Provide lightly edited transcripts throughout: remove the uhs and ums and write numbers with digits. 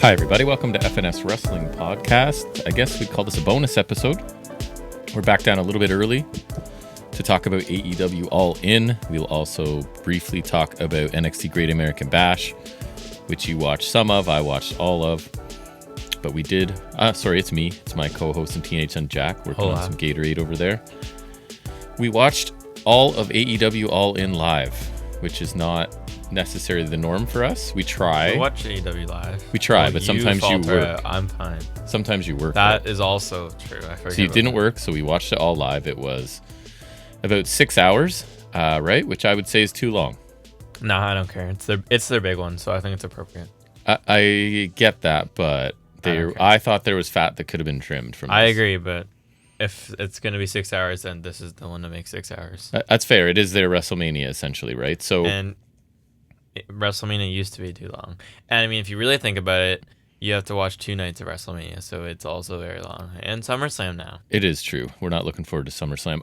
Hi, everybody. Welcome to FNS Wrestling Podcast. I guess we'd call this a bonus episode. We're back down a little bit early to talk about AEW All In. We'll also briefly talk about NXT Great American Bash, which you watched some of, I watched all of. But we did... it's me. It's my co-host and teenage son, Jack, working on some Gatorade over there. We watched all of AEW All In live, which is not necessarily the norm for us. We try. We watch AEW live. We try, but sometimes you work. I'm fine. Sometimes you work. That is also true. I forget. So it didn't work, so we watched it all live. It was about 6 hours, right? Which I would say is too long. No, I don't care. It's their big one, so I think it's appropriate. I get that, but I thought there was fat that could have been trimmed from this. I agree, but if it's going to be 6 hours, then this is the one to make 6 hours. That's fair. It is their WrestleMania, essentially, right? And WrestleMania used to be too long. And I mean, if you really think about it, you have to watch 2 nights of WrestleMania, so it's also very long. And SummerSlam now. It is true. We're not looking forward to SummerSlam.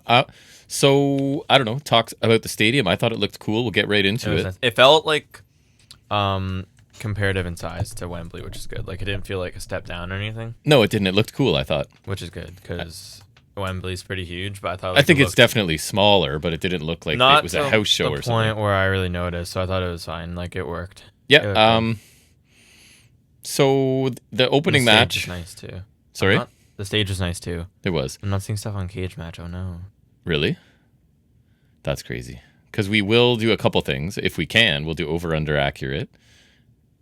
So, I don't know, talk about the stadium. I thought it looked cool. We'll get right into it. Nice. It felt like comparative in size to Wembley, which is good. Like, it didn't feel like a step down or anything. No, it didn't. It looked cool, I thought. Which is good, because Wembley's pretty huge, but I thought... I think it's definitely smaller, but it didn't look like it was a house show or something. Not to the point where I really noticed, so I thought it was fine. Like, it worked. Yeah, so the opening match... The stage was nice, too. Sorry? The stage was nice, too. It was. I'm not seeing stuff on Cage Match, oh no. Really? That's crazy. Because we will do a couple things. If we can, we'll do over-under accurate.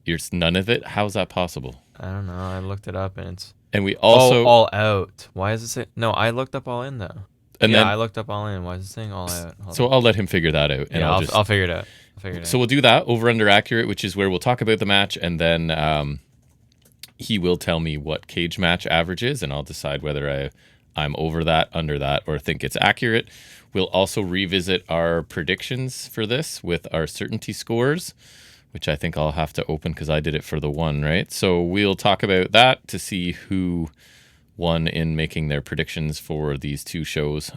There's none of it? How's that possible? I don't know. I looked it up, and it's... And we also... All Out. Why is it say... No, I looked up All In, though. And I looked up All In. Why is it saying All Out? So I'll let him figure that out. And I'll figure it out. So we'll do that, over-under accurate, which is where we'll talk about the match, and then he will tell me what Cage Match average is, and I'll decide whether I'm over that, under that, or think it's accurate. We'll also revisit our predictions for this with our certainty scores, which I think I'll have to open because I did it for the one, right? So we'll talk about that to see who won in making their predictions for these two shows.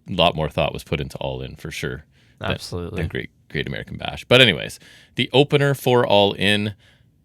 A lot more thought was put into All In for sure. Absolutely. Than Great American Bash. But anyways, the opener for All In,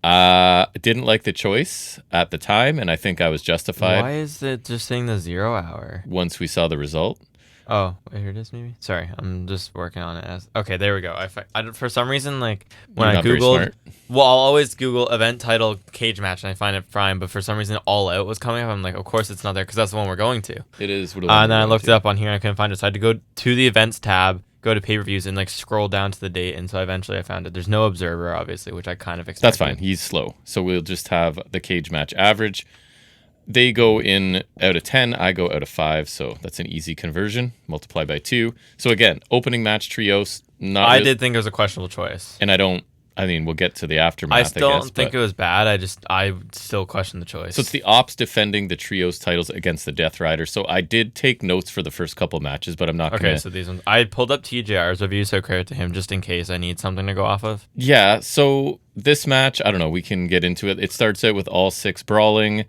didn't like the choice at the time, and I think I was justified. Why is it just saying the 0 hour? Once we saw the result. Oh, here it is, maybe? Sorry, I'm just working on it. Okay, there we go. I for some reason, like, when I Googled... Well, I'll always Google event title Cage Match, and I find it fine, but for some reason, All Out was coming up. I'm like, of course it's not there, because that's the one we're going to. It is. And then I looked it up on here, and I couldn't find it, so I had to go to the events tab, go to pay-per-views, and, like, scroll down to the date, and so eventually I found it. There's no Observer, obviously, which I kind of expected. That's fine. He's slow. So we'll just have the Cage Match average. They go in out of 10, I go out of 5, so that's an easy conversion. Multiply by 2. So again, opening match trios. I did think it was a questionable choice. And we'll get to the aftermath, I still don't think it was bad. I still question the choice. So it's the Ops defending the trios titles against the Death Rider. So I did take notes for the first couple matches, but I'm not going to... Okay, so these ones... I pulled up TJR's review, so credit to him, just in case I need something to go off of. Yeah, so this match, I don't know, we can get into it. It starts out with all 6 brawling.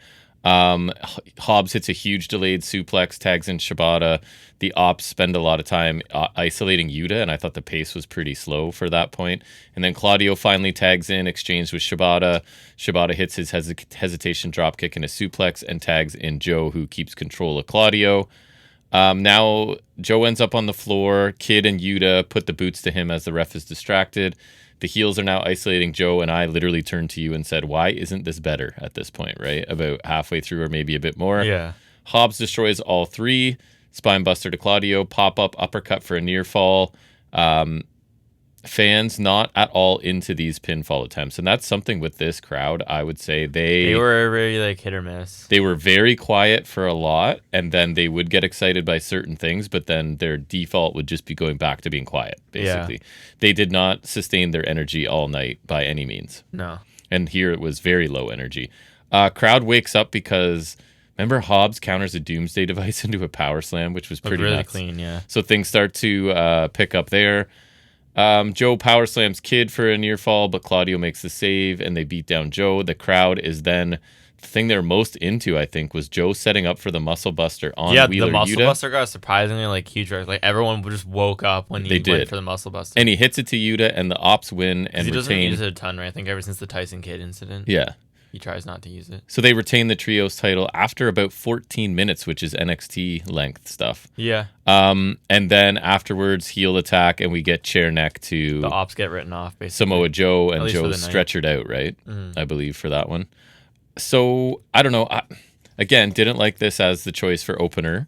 Hobbs hits a huge delayed suplex, tags in Shibata. The Ops spend a lot of time isolating Yuta, and I thought the pace was pretty slow for that point. And then Claudio finally tags in, exchanged with Shibata. Shibata hits his hesitation dropkick and a suplex and tags in Joe, who keeps control of Claudio. Now Joe ends up on the floor. Kid and Yuta put the boots to him as the ref is distracted. The heels are now isolating Joe, and I literally turned to you and said, why isn't this better at this point, right? About halfway through or maybe a bit more. Yeah. Hobbs destroys all 3. Spinebuster to Claudio. Pop-up uppercut for a near fall. Fans not at all into these pinfall attempts. And that's something with this crowd, I would say. They were very, like, hit or miss. They were very quiet for a lot, and then they would get excited by certain things, but then their default would just be going back to being quiet, basically. Yeah. They did not sustain their energy all night by any means. No. And here it was very low energy. Crowd wakes up because... Remember, Hobbs counters a Doomsday device into a power slam, which was pretty really nuts. Clean, yeah. So things start to pick up there. Joe power slams Kid for a near fall, but Claudio makes the save, and they beat down Joe. The crowd is then... The thing they're most into, I think, was Joe setting up for the Muscle Buster on Wheeler Yuta. Yeah, the Muscle Buster got surprisingly, like, huge. Like, everyone just woke up when he went for the Muscle Buster. And he hits it to Yuta, and the Ops win and retain. He doesn't use it a ton, right? I think ever since the Tyson Kidd incident. Yeah. he tries not to use it. So they retain the trios title after about 14 minutes, which is NXT length stuff. Yeah. And then afterwards, heel attack, and we get chair neck to the ops get written off, basically. Samoa Joe, and Joe's stretchered out, right? I believe, for that one. So, I don't know. Again, didn't like this as the choice for opener.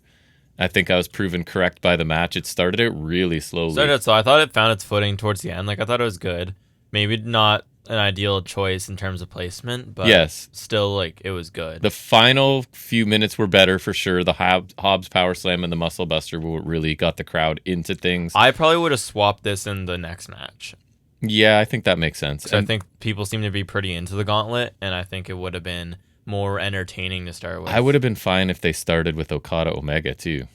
I think I was proven correct by the match. It started out really slowly. So I thought it found its footing towards the end. Like, I thought it was good. Maybe not an ideal choice in terms of placement, but yes, still, like, it was good. The final few minutes were better for sure. The Hobbs Power Slam and the Muscle Buster really got the crowd into things. I probably would have swapped this in the next match. Yeah, I think that makes sense. I think people seem to be pretty into the gauntlet, and I think it would have been more entertaining to start with. I would have been fine if they started with Okada Omega too.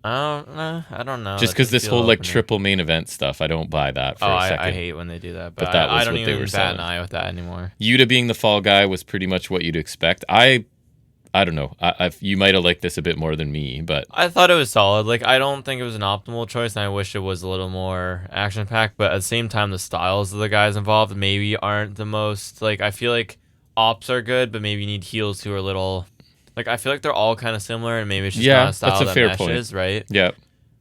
I don't know. Just because this whole like triple main event stuff, I don't buy that for a second. I hate when they do that, but that was I don't what even they were bat an eye with that anymore. Yuta being the fall guy was pretty much what you'd expect. I don't know. You might have liked this a bit more than me, but I thought it was solid. Like, I don't think it was an optimal choice, and I wish it was a little more action packed. But at the same time, the styles of the guys involved maybe aren't the most. Like, I feel like ops are good, but maybe you need heels who are a little. Like, I feel like they're all kind of similar, and maybe it's just not a style that meshes, right? Yeah.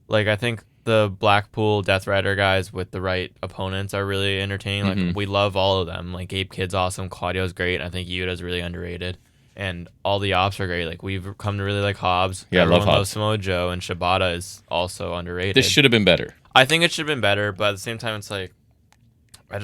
Like, I think the Blackpool Death Rider guys with the right opponents are really entertaining. Like, we love all of them. Like, Gabe Kidd's awesome, Claudio's great, and I think Yuta's really underrated. And all the ops are great. Like, we've come to really like Hobbs. Yeah, everyone I love Hobbs. loves Samoa Joe, and Shibata is also underrated. This should have been better. I think it should have been better, but at the same time, it's like,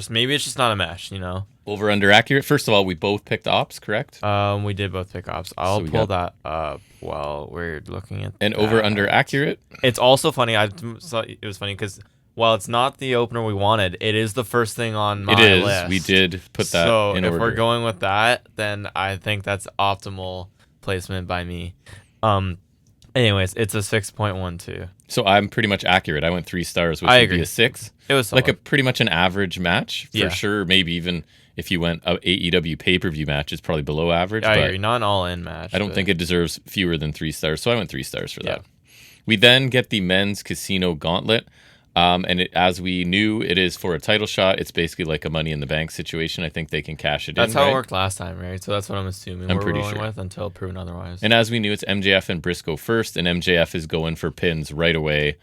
maybe it's just not a mesh, you know? Over under accurate. First of all, we both picked ops, correct? We did both pick ops. I'll pull that up while we're looking at and over under accurate. It's also funny. I thought it was funny because while it's not the opener we wanted, it is the first thing on my list. We did put that in order. So if we're going with that, then I think that's optimal placement by me. Anyways, it's a 6.12. So I'm pretty much accurate. I went 3 stars, which would be a 6. It was solid. Like a pretty much an average match for sure. Maybe even if you went a AEW pay-per-view match, it's probably below average. I agree. Not an all-in match. I don't think it deserves fewer than 3 stars. So I went 3 stars for that. We then get the men's casino gauntlet. And as we knew, it is for a title shot. It's basically like a Money in the Bank situation. I think they can cash it in. That's how it worked last time, right? So that's what I'm assuming. I'm pretty sure. With until proven otherwise. And as we knew, it's MJF and Briscoe first, and MJF is going for pins right away.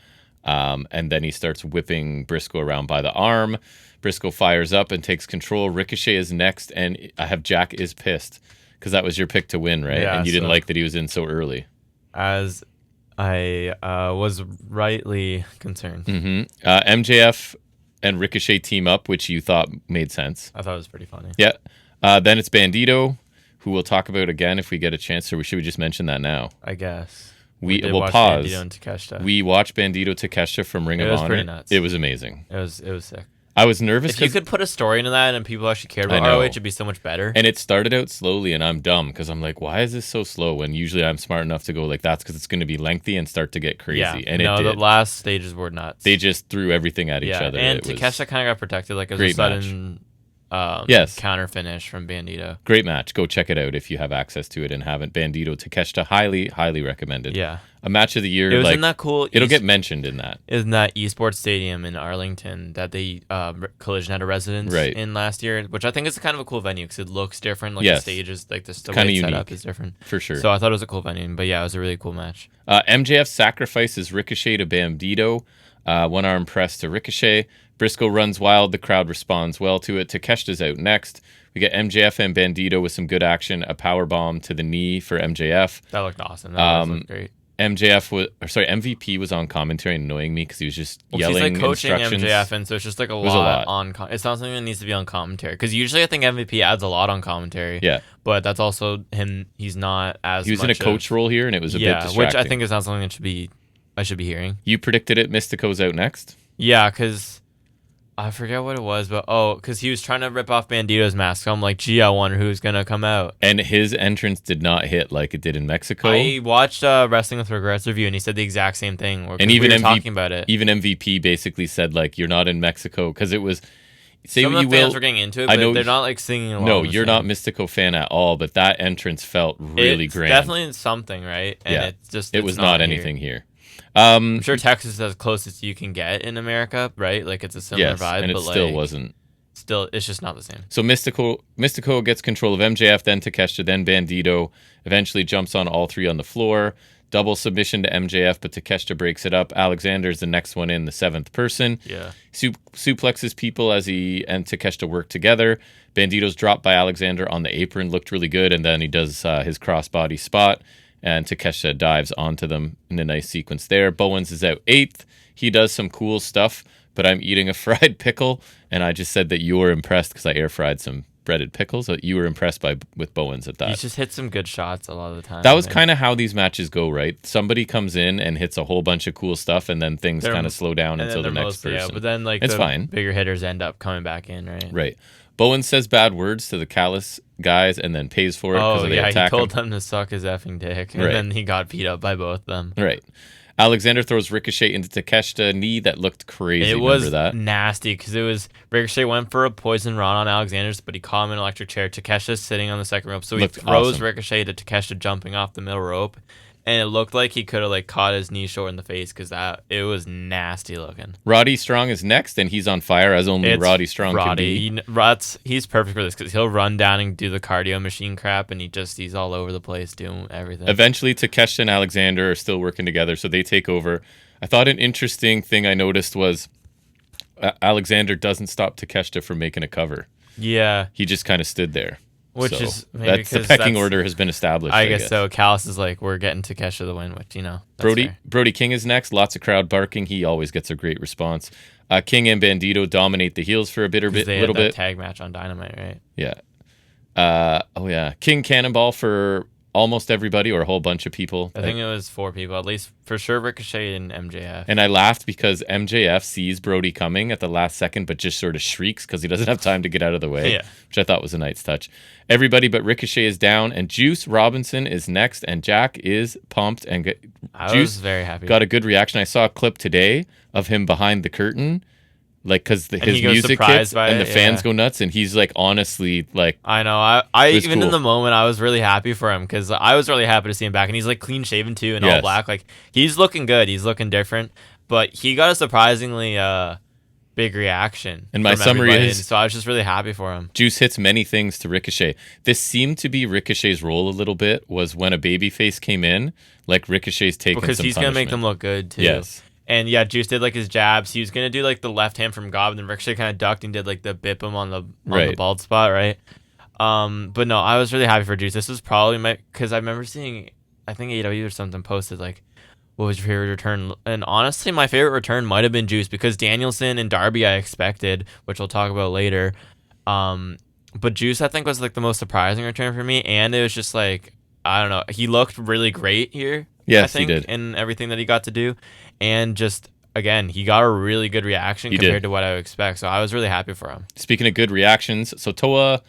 And then he starts whipping Briscoe around by the arm. Briscoe fires up and takes control. Ricochet is next, and I have Jack is pissed because that was your pick to win, right? Yeah, and you didn't like that he was in so early. As I was rightly concerned. MJF and Ricochet team up, which you thought made sense. I thought it was pretty funny. Yeah. Then it's Bandito, who we'll talk about again if we get a chance, or should we just mention that now? I guess. We'll pause. Bandito and Takeshita. We watched Bandito Takeshita from Ring of Honor. It was pretty nuts. It was amazing. It was sick. I was nervous. If you could put a story into that and people actually cared about ROH, it'd be so much better. And it started out slowly, and I'm dumb because I'm like, why is this so slow? When usually I'm smart enough to go like, that's because it's going to be lengthy and start to get crazy. Yeah, and it did. The last stages were nuts. They just threw everything at each other. And Takeshita kind of got protected. Like, it was a sudden counter finish from Bandito. Great match. Go check it out if you have access to it and haven't. Bandito Takeshita, highly, highly recommended. Yeah. A match of the year. It was in that cool. It'll get mentioned in that. In that esports stadium in Arlington that they Collision had a residence in last year, which I think is kind of a cool venue because it looks different. Like the stage is like the way it's set up is different for sure. So I thought it was a cool venue, but yeah, it was a really cool match. MJF sacrifices Ricochet to Bandito. One arm press to Ricochet. Briscoe runs wild. The crowd responds well to it. Takeshita's out next. We get MJF and Bandito with some good action. A power bomb to the knee for MJF. That looked awesome. That looked great. MVP was on commentary, annoying me because he was just yelling he's like coaching instructions. MJF, and so it's just like a lot on. It's not something that needs to be on commentary because usually I think MVP adds a lot on commentary. Yeah, but that's also him. He's not as. He was in a coach role here, and it was a bit distracting. Which I think is not something that I should be hearing. You predicted it. Mystico's out next. Yeah, because I forget what it was, but because he was trying to rip off Bandito's mask. So I'm like, gee, I wonder who's gonna come out. And his entrance did not hit like it did in Mexico. I watched Wrestling with Regrets review, and he said the exact same thing. And even we were talking about it. Even MVP basically said like, you're not in Mexico because it was. Some of the fans were getting into it, but they're not like singing along. No, you're not Mystico fan at all, but that entrance felt really grand. Definitely something, right? And it was not anything here. I'm sure Texas is as close as you can get in America, right? Like it's a similar vibe, and it but still wasn't. still, it's just not the same. So Mystico gets control of MJF, then Takeshita, then Bandito. Eventually jumps on all three on the floor. Double submission to MJF, but Takeshita breaks it up. Alexander's the next one in, the seventh person. Yeah. Suplexes people as he and Takeshita work together. Bandito's dropped by Alexander on the apron. Looked really good. And then he does his crossbody spot. And Takeshita dives onto them in a nice sequence there. Bowens is out 8th. He does some cool stuff, but I'm eating a fried pickle. And I just said that you were impressed because I air fried some breaded pickles. You were impressed with Bowens at that. He just hit some good shots a lot of the time. That was kind of how these matches go, right? Somebody comes in and hits a whole bunch of cool stuff, and then things kind of slow down until the next person. Yeah, but then like it's the fine. Bigger hitters end up coming back in, right? Right. Bowens says bad words to the Callous guys and then pays for it because they attack he told him. them to suck his effing dick, and Right. then he got beat up by both of them. Right. Alexander throws Ricochet into Takeshita, knee that looked crazy. It was Remember that? nasty because it was Ricochet went for a poison rod on Alexander's, but he caught him in an electric chair. Takesha's sitting on the second rope, so he throws awesome. Ricochet to Takeshita jumping off the middle rope, and it looked like he could have like caught his knee short in the face because it was nasty looking. Roddy Strong is next, and he's on fire as only Roddy Strong can be. He's perfect for this because he'll run down and do the cardio machine crap, and he's all over the place doing everything. Eventually, Takeshita and Alexander are still working together, so they take over. I thought an interesting thing I noticed was Alexander doesn't stop Takeshita from making a cover. Yeah. He just kind of stood there. Which so is maybe the pecking order has been established. I guess so. Callis is like, we're getting Takeshita the win, which, Brody King is next. Lots of crowd barking. He always gets a great response. King and Bandito dominate the heels for a little bit. Tag match on Dynamite, right? Yeah. King Cannonball for almost everybody or a whole bunch of people. I think it was 4 people, at least for sure Ricochet and MJF. And I laughed because MJF sees Brody coming at the last second, but just sort of shrieks because he doesn't have time to get out of the way, which I thought was a nice touch. Everybody but Ricochet is down, and Juice Robinson is next, and Jack is pumped. And I was very happy. Got a good reaction. I saw a clip today of him behind the curtain. Like, because his music hits and the fans go nuts, and he's like, honestly, like, I know. I even cool. in the moment, I was really happy for him because I was really happy to see him back, and he's like clean shaven too, and all black. Like, he's looking good. He's looking different, but he got a surprisingly big reaction. And my summary is, so I was just really happy for him. Juice hits many things to Ricochet. This seemed to be Ricochet's role a little bit. Was when a babyface came in, like Ricochet's taking because some he's punishment. Gonna make them look good too. Yes. And yeah, Juice did like his jabs. He was gonna do like the left hand from Gob, and then Ricochet kind of ducked and did like the bip him on the bald spot, right? But no, I was really happy for Juice. This was probably because I remember seeing, I think AEW or something posted like, what was your favorite return? And honestly, my favorite return might have been Juice because Danielson and Darby I expected, which we'll talk about later. But Juice I think was like the most surprising return for me, and it was just like, I don't know, he looked really great here. Yes, I think, he did. in everything that he got to do. And just, again, he got a really good reaction compared to what I would expect. So I was really happy for him. Speaking of good reactions, so Toa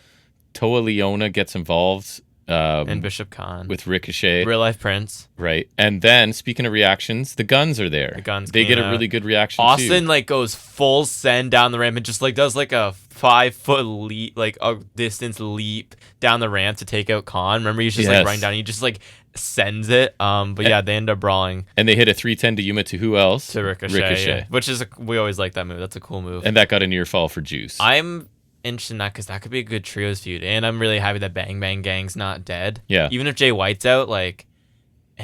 Leona gets involved. And Bishop Khan. With Ricochet. Real life Prince. Right. And then, speaking of reactions, the Guns are there. The Guns They get a really good reaction, Austin, too. like, goes full send down the ramp and just, like, does, like, a 5-foot leap, like, a distance leap down the ramp to take out Khan. Remember, he's just, like, running down. He just, like, sends it. But yeah, they end up brawling. And they hit a 310 to Yuma to who else? To Ricochet. Yeah. Which is, we always like that move. That's a cool move. And that got a near fall for Juice. I'm interested in that because that could be a good trios feud. And I'm really happy that Bang Bang Gang's not dead. Yeah. Even if Jay White's out, like,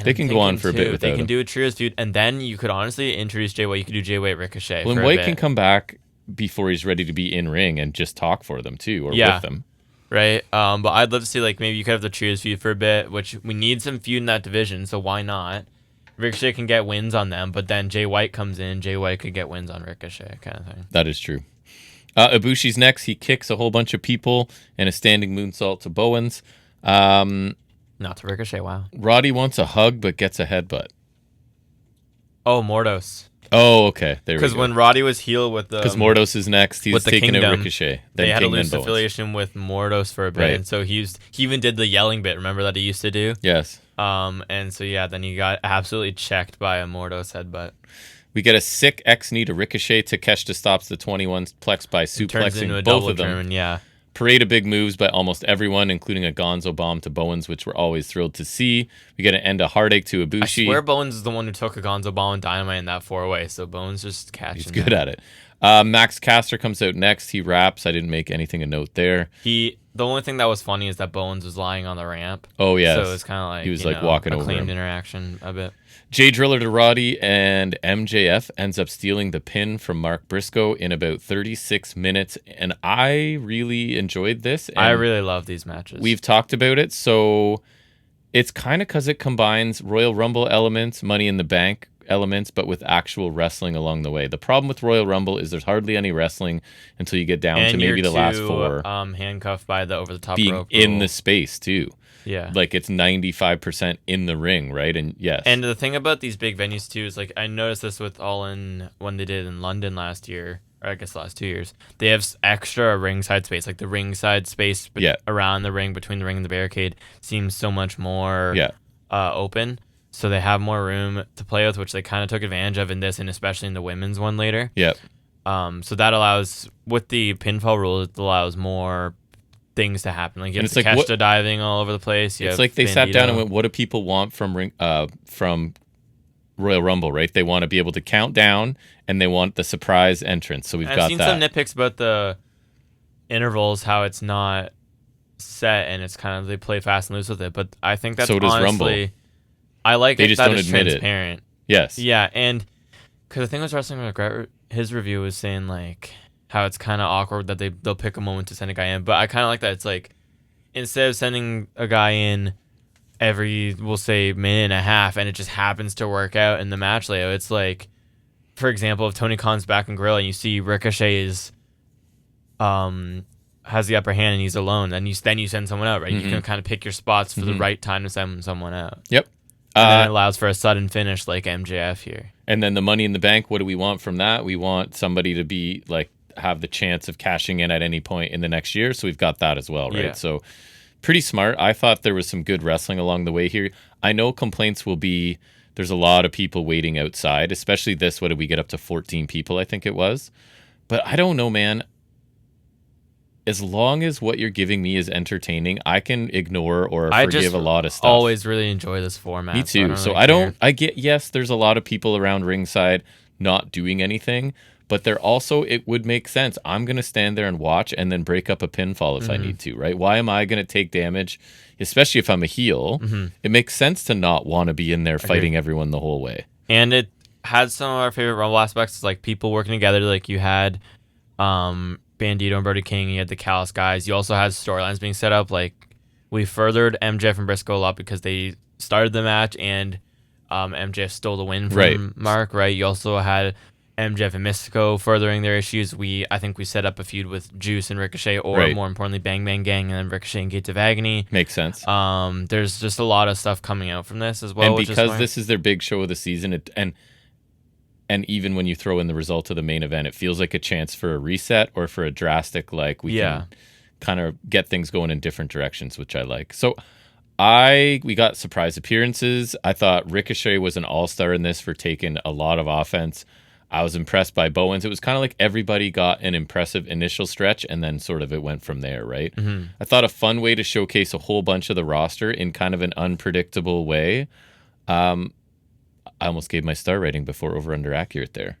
they can go on for a bit without They can him. do a trios feud. And then you could honestly introduce Jay White. You could do Jay White Ricochet. Well, and White can come back before he's ready to be in ring and just talk for them too, or with them. Right. But I'd love to see, like, maybe you could have the trios feud for a bit, which we need some feud in that division, so why not? Ricochet can get wins on them, but then Jay White comes in. Jay White could get wins on Ricochet, kind of thing. That is true. Ibushi's next. He kicks a whole bunch of people and a standing moonsault to Bowens. Not to Ricochet, wow. Roddy wants a hug but gets a headbutt. Oh, Mordos. Oh, okay. There we go. Because when Roddy was heel with the... Because Mordos is next. He's taking a Ricochet. They had a loose affiliation with Mordos for a bit. Right. And so he even did the yelling bit, remember, that he used to do? Yes. And so, yeah, then he got absolutely checked by a Mordos headbutt. We get a sick X knee to Ricochet. Takeshita stops the 21 plex by suplexing both of them. Yeah. Parade of big moves by almost everyone, including a Gonzo bomb to Bowens, which we're always thrilled to see. We get an end of heartache to Ibushi. I swear Bowens is the one who took a Gonzo bomb and Dynamite in that 4-way, so Bowens just catching He's good at it. Max Caster comes out next. He raps. I didn't make anything a note there. The only thing that was funny is that Bowens was lying on the ramp. Oh, yes. So it's kind of like, he was like walking over him. Acclaimed interaction a bit. Jay Driller to Roddy, and MJF ends up stealing the pin from Mark Briscoe in about 36 minutes. And I really enjoyed this. And I really love these matches. We've talked about it. So it's kind of because it combines Royal Rumble elements, Money in the Bank elements, but with actual wrestling along the way. The problem with Royal Rumble is there's hardly any wrestling until you get down to maybe the last 4. Handcuffed by the over the top being rope in rule. the space too. Yeah, like it's 95% in the ring, right? And yes, and the thing about these big venues too is like I noticed this with All In when they did in London last year, or I guess the last 2 years. They have extra ringside space, like the ringside space around the ring, between the ring and the barricade, seems so much more open. So they have more room to play with, which they kind of took advantage of in this, and especially in the women's one later. Yep. So that allows, with the pinfall rule, it allows more things to happen. Like you have Takeshita diving all over the place. It's like they sat down and went, what do people want from Royal Rumble, right? They want to be able to count down, and they want the surprise entrance. So I've seen some nitpicks about the intervals, how it's not set, and it's kind of, they play fast and loose with it. But I think that's honestly... Rumble. I like they it just that don't it's admit transparent. It. Yes. Yeah, and because the thing was, Wrestling McGregor, his review was saying like how it's kind of awkward that they'll pick a moment to send a guy in, but I kind of like that. It's like instead of sending a guy in every, we'll say, minute and a half, and it just happens to work out in the match layout. It's like, for example, if Tony Khan's back in Gorilla and you see Ricochet is has the upper hand and he's alone, then you send someone out, right? You can kind of pick your spots for the right time to send someone out. Yep. And then it allows for a sudden finish like MJF here. And then the Money in the Bank, what do we want from that? We want somebody to be like have the chance of cashing in at any point in the next year. So we've got that as well, right? Yeah. So pretty smart. I thought there was some good wrestling along the way here. I know complaints will be there's a lot of people waiting outside, especially this. What did we get up to 14 people, I think it was. But I don't know, man. As long as what you're giving me is entertaining, I can ignore or forgive a lot of stuff. I always really enjoy this format. Me too. So I get, yes, there's a lot of people around ringside not doing anything, but they're also, it would make sense. I'm going to stand there and watch and then break up a pinfall if I need to, right? Why am I going to take damage, especially if I'm a heel? It makes sense to not want to be in there fighting everyone the whole way. And it had some of our favorite Rumble aspects, like people working together. Like you had Bandito and Brody King, and you had the Callis guys. You also had storylines being set up. Like we furthered MJF and Briscoe a lot because they started the match and MJF stole the win from Mark, right? You also had MJF and Mystico furthering their issues. I think we set up a feud with Juice and Ricochet, or more importantly, Bang Bang Gang and then Ricochet and Gates of Agony. Makes sense. There's just a lot of stuff coming out from this as well. And because this is their big show of the season, and even when you throw in the result of the main event, it feels like a chance for a reset or for a drastic, like we can kind of get things going in different directions, which I like. So we got surprise appearances. I thought Ricochet was an all-star in this for taking a lot of offense. I was impressed by Bowens. It was kind of like everybody got an impressive initial stretch, and then sort of it went from there, right? I thought a fun way to showcase a whole bunch of the roster in kind of an unpredictable way. I almost gave my star rating before over-under accurate there.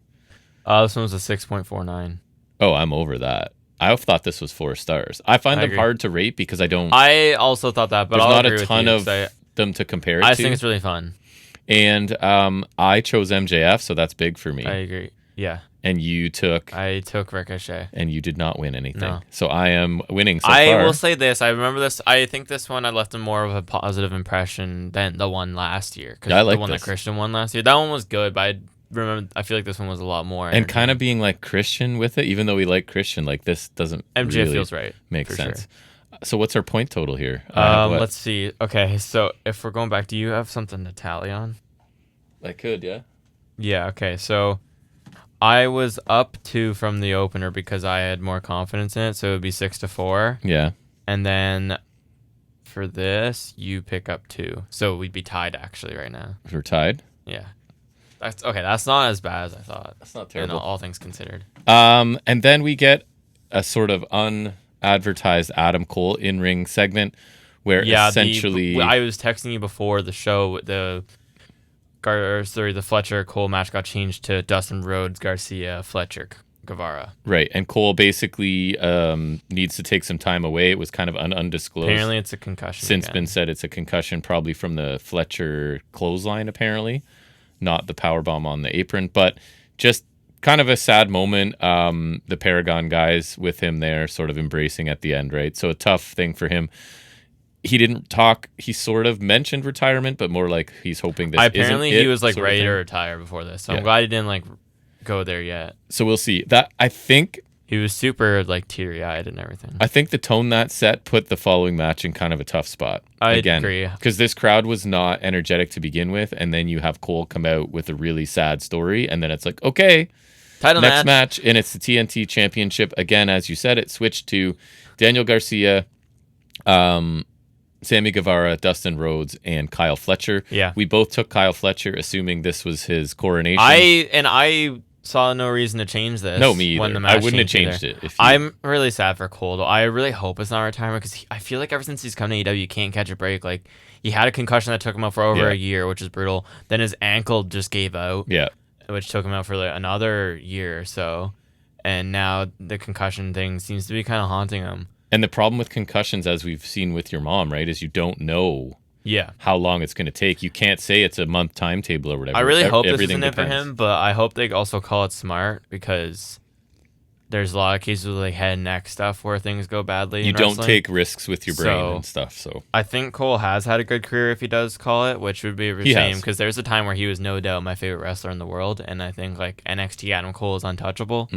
This one was a 6.49. Oh, I'm over that. I thought this was 4 stars. I find them hard to rate because I don't... I also thought that, but there's not a ton of them to compare it to. I think it's really fun. And I chose MJF, so that's big for me. I agree. Yeah. And you took... I took Ricochet. And you did not win anything. No. So I am winning so far. I will say this. I remember this. I think this one I left more of a positive impression than the one last year. I like the one that Christian won last year. That one was good, but I feel like this one was a lot more. And kind of being like Christian with it, even though we like Christian, like this doesn't MJF really feels right. Make sense. Sure. So what's our point total here? Let's see. Okay, so if we're going back, do you have something to tally on? I could, yeah. Yeah, okay. So I was up 2 from the opener because I had more confidence in it, so it would be 6-4. Yeah. And then for this, you pick up 2. So we'd be tied actually right now. We're tied? Yeah. That's okay, that's not as bad as I thought. That's not terrible. All things considered. And then we get a sort of unadvertised Adam Cole in-ring segment where essentially... I was texting you before the show, the Fletcher Cole match got changed to Dustin Rhodes, Garcia, Fletcher Guevara. Right, and Cole basically needs to take some time away. It was kind of undisclosed. Apparently, it's a concussion. Since been said it's a concussion, probably from the Fletcher clothesline, apparently, not the powerbomb on the apron. But just kind of a sad moment. The Paragon guys with him there, sort of embracing at the end, right? So a tough thing for him. He didn't talk. He sort of mentioned retirement, but more like he's hoping this. Apparently, isn't he was like sort of ready thing. to retire before this. So I'm glad he didn't like go there yet. So we'll see. That I think he was super like teary-eyed and everything. I think the tone that set put the following match in kind of a tough spot. I agree, because this crowd was not energetic to begin with, and then you have Cole come out with a really sad story, and then it's like, okay, title next match, and it's the TNT Championship again. As you said, it switched to Daniel Garcia, Sammy Guevara, Dustin Rhodes, and Kyle Fletcher. Yeah, we both took Kyle Fletcher, assuming this was his coronation. I saw no reason to change this. No, me either. When the match I wouldn't have changed it. I'm really sad for Cole, though. I really hope it's not retirement because I feel like ever since he's come to AEW, you can't catch a break. Like, he had a concussion that took him out for over a year, which is brutal. Then his ankle just gave out, which took him out for like another year or so. And now the concussion thing seems to be kind of haunting him. And the problem with concussions, as we've seen with your mom, right, is you don't know how long it's going to take. You can't say it's a month timetable or whatever. I really hope this isn't it for him, but I hope they also call it smart because there's a lot of cases with like head and neck stuff where things go badly. You don't take risks with your brain and stuff. So I think Cole has had a good career if he does call it, which would be a shame because there's a time where he was no doubt my favorite wrestler in the world, and I think like NXT Adam Cole is untouchable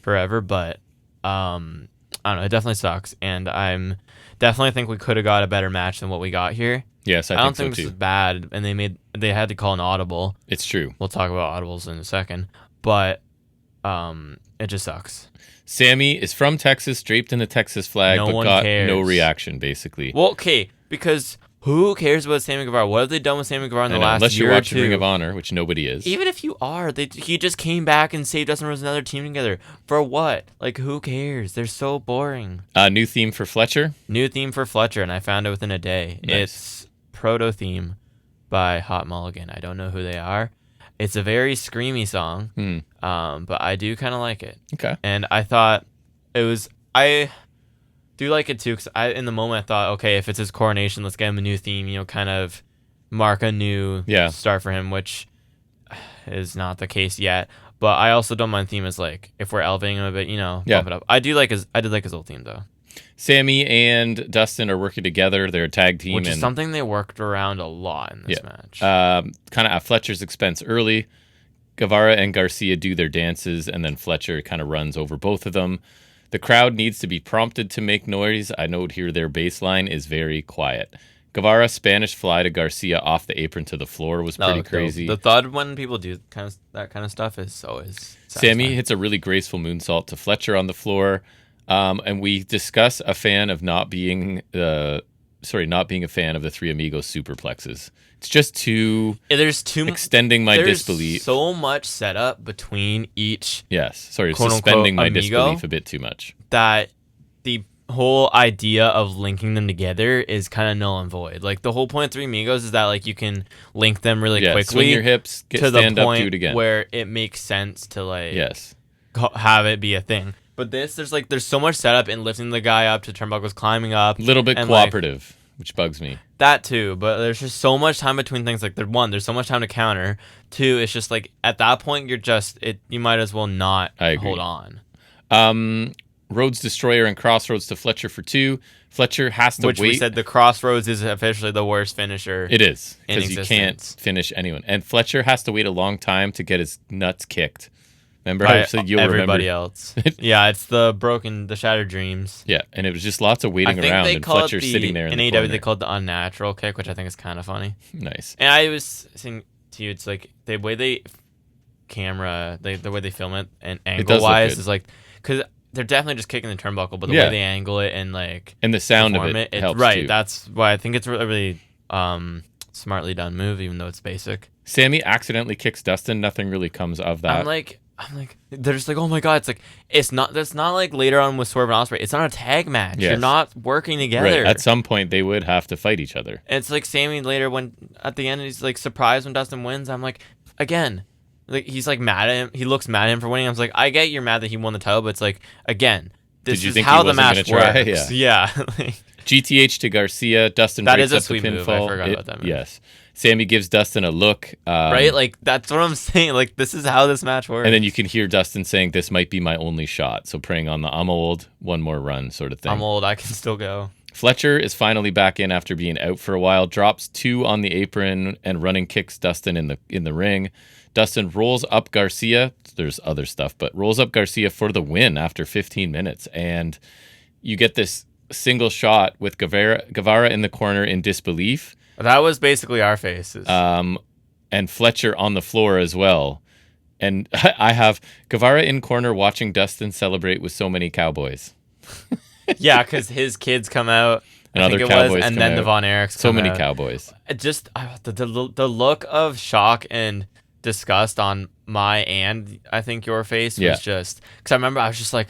forever. But I don't know. It definitely sucks, and I'm definitely think we could have got a better match than what we got here. Yes, I don't think think so this too. is bad, and they had to call an audible. It's true. We'll talk about audibles in a second, but it just sucks. Sammy is from Texas, draped in the Texas flag, but got no reaction, basically. Well, okay, because who cares about Sammy Guevara? What have they done with Sammy Guevara in the last unless year you're or watching two? Ring of Honor, which nobody is. Even if you are, he just came back and saved Dustin Rhodes and another team together. For what? Like, who cares? They're so boring. New theme for Fletcher? New theme for Fletcher, and I found it within a day. Nice. It's Proto Theme by Hot Mulligan. I don't know who they are. It's a very screamy song, but I do kind of like it. Okay. And I thought I do like it too, because in the moment I thought, okay, if it's his coronation, let's get him a new theme, kind of mark a new start for him, which is not the case yet. But I also don't mind theme as like, if we're elevating him a bit, bump it up. I did like his old theme though. Sammy and Dustin are working together. They're a tag team. Which is something they worked around a lot in this match. Kind of at Fletcher's expense early. Guevara and Garcia do their dances, and then Fletcher kind of runs over both of them. The crowd needs to be prompted to make noise. I note here their baseline is very quiet. Guevara Spanish fly to Garcia off the apron to the floor was pretty crazy. The thud when people do that kind of stuff is always satisfying. Sammy hits a really graceful moonsault to Fletcher on the floor. And we discuss a fan of not being a fan of the Three Amigos superplexes. It's just extending my disbelief. There's so much setup between each. Yes, suspending my disbelief a bit too much. That the whole idea of linking them together is kind of null and void. Like the whole point of Three Amigos is that like you can link them really quickly. Swing your hips, stand up, do it again. Where it makes sense to like have it be a thing. But there's so much setup in lifting the guy up to turnbuckles, climbing up. A little bit cooperative, which bugs me. That too, but there's just so much time between things. Like there's so much time to counter. Two, it's just like at that point you might as well not hold on. Rhodes Destroyer and Crossroads to Fletcher for 2. Fletcher has to wait. Which we said the Crossroads is officially the worst finisher. It is, because you can't finish anyone. And Fletcher has to wait a long time to get his nuts kicked. Remember how everybody else? Yeah, it's the shattered dreams. Yeah, and it was just lots of waiting around, and Fletcher sitting there in the corner. They called the unnatural kick, which I think is kind of funny. Nice. And I was saying to you, it's like the way the way they film it and angle wise is like, because they're definitely just kicking the turnbuckle, but the way they angle it and the sound of it helps right. Too. That's why I think it's a really smartly done move, even though it's basic. Sammy accidentally kicks Dustin. Nothing really comes of that. I'm like, they're just like, oh my god, it's like, that's not like later on with Swerve and Ospreay. It's not a tag match. Yes. You're not working together. Right. At some point, they would have to fight each other. And it's like Sammy later, when at the end he's like surprised when Dustin wins. I'm like, again, Like, he's like mad at him. He looks mad at him for winning. I was like, I get you're mad that he won the title, but it's like, again, this is how the match works. Yeah. GTH to Garcia. Dustin breaks up the pinfall. That is a sweet move. I forgot about that move. Yes. Sammy gives Dustin a look. Right? Like, that's what I'm saying. Like, this is how this match works. And then you can hear Dustin saying, this might be my only shot. So preying on the I'm old, one more run sort of thing. I'm old, I can still go. Fletcher is finally back in after being out for a while, drops 2 on the apron and running kicks Dustin in the ring. Dustin rolls up Garcia. There's other stuff, but rolls up Garcia for the win after 15 minutes. And you get this single shot with Guevara in the corner in disbelief. That was basically our faces. And Fletcher on the floor as well. And I have Guevara in corner watching Dustin celebrate with so many cowboys. Yeah, because his kids come out, and other cowboys and then the Von Erichs come out. So many cowboys. Just the look of shock and disgust on my and I think your face was just, because I remember I was just like,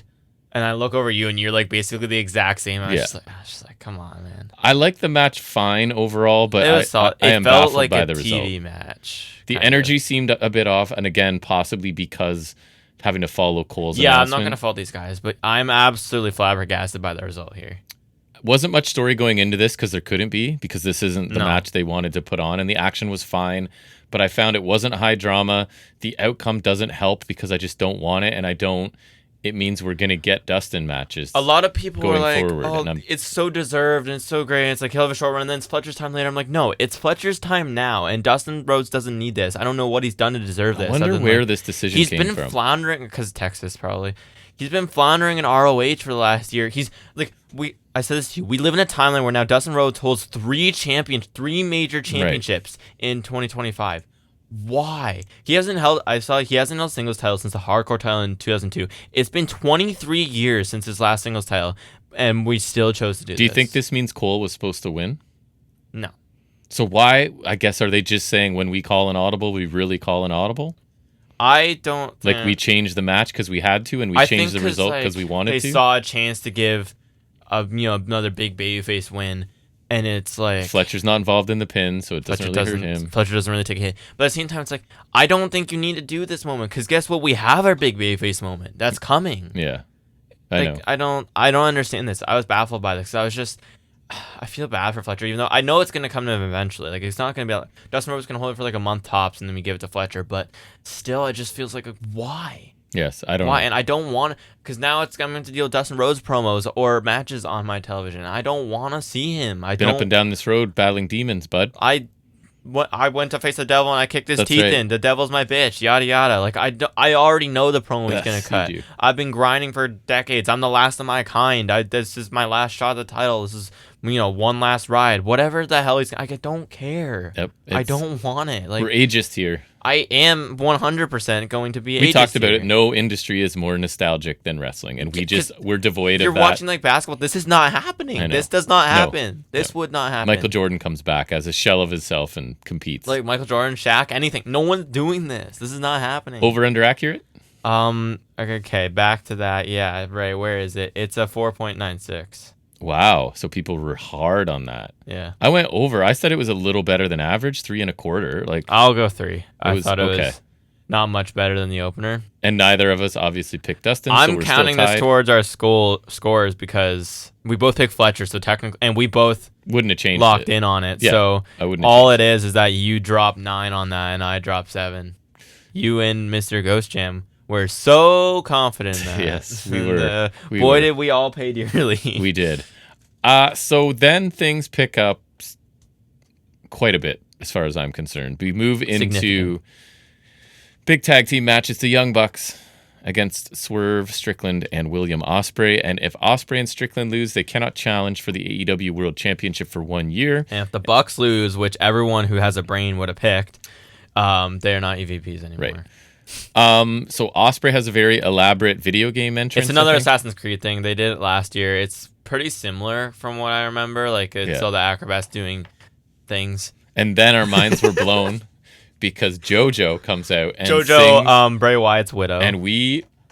and I look over you and you're like basically the exact same. I was just like, come on, man. I like the match fine overall, but I am felt baffled like by a the result. TV match. The energy seemed a bit off, and again, possibly because having to follow Cole's announcement. I'm not going to fault these guys, but I'm absolutely flabbergasted by the result here. Wasn't much story going into this because there couldn't be, because this isn't the match they wanted to put on, and the action was fine, but I found it wasn't high drama. The outcome doesn't help because I just don't want it, and it means we're going to get Dustin matches. A lot of people were like, it's so deserved and it's so great. It's like, he'll have a short run and then it's Fletcher's time later. I'm like, no, it's Fletcher's time now. And Dustin Rhodes doesn't need this. I don't know what he's done to deserve this. I wonder where this decision came from. He's been floundering, because Texas probably. He's been floundering in ROH for the last year. He's like, I said this to you. We live in a timeline where now Dustin Rhodes holds 3 major championships in 2025. Why? He hasn't held singles title since the hardcore title in 2002. It's been 23 years since his last singles title, and we still chose to do this. Do you think this means Cole was supposed to win? No. So why, I guess, are they just saying when we call an audible, we really call an audible? I don't think... Like, we changed the match because we had to, and we changed the result because we wanted to? They saw a chance to give another big babyface win. And it's like... Fletcher's not involved in the pin, so it doesn't really hurt him. Fletcher doesn't really take a hit. But at the same time, it's like, I don't think you need to do this moment. Because guess what? We have our big babyface moment. That's coming. Yeah. I know. I don't understand this. I was baffled by this. Because I was just... I feel bad for Fletcher, even though I know it's going to come to him eventually. Like, it's not going to be like... Dustin Rhodes going to hold it for like a month tops, and then we give it to Fletcher. But still, it just feels like, why? Yes, I don't know. And I don't want... Because now I'm going to deal with Dustin Rhodes promos or matches on my television. I don't want to see him. Been up and down this road battling demons, bud. I went to face the devil and I kicked his teeth in. The devil's my bitch, yada yada. Like, I already know the promo he's going to cut. I've been grinding for decades. I'm the last of my kind. This is my last shot at the title. This is, one last ride. Whatever the hell I don't care. Yep, I don't want it. Like, we're ageist here. I am 100% going to be ageist. We talked about it. No industry is more nostalgic than wrestling, and we're devoid of that. You're watching like basketball. This is not happening. This does not happen. This would not happen. Michael Jordan comes back as a shell of himself and competes. Like Michael Jordan, Shaq, anything. No one's doing this. This is not happening. Over under accurate? Okay, back to that. Yeah, right. Where is it? It's a 4.96. Wow, so people were hard on that. Yeah, I went over. I said it was a little better than average, 3 1/4. Like, I'll go 3. I thought it was not much better than the opener. And neither of us obviously picked Dustin. I'm counting this towards our scores because we both picked Fletcher, so technically, and we both wouldn't have changed locked in on it. Yeah, so I wouldn't. All it is that you dropped 9 on that, and I dropped 7. You and Mr. Ghost Jam. We're so confident in that. Yes, we were. Did we all pay dearly. We did. So then things pick up quite a bit, as far as I'm concerned. We move into big tag team matches. The Young Bucks against Swerve, Strickland, and William Ospreay. And if Ospreay and Strickland lose, they cannot challenge for the AEW World Championship for 1 year. And if the Bucks lose, which everyone who has a brain would have picked, they're not EVPs anymore. Right. So Ospreay has a very elaborate video game entrance. It's another Assassin's Creed thing. They did it last year. It's pretty similar from what I remember. Like, it's all the acrobats doing things. And then our minds were blown because JoJo comes out and sings, Bray Wyatt's widow. And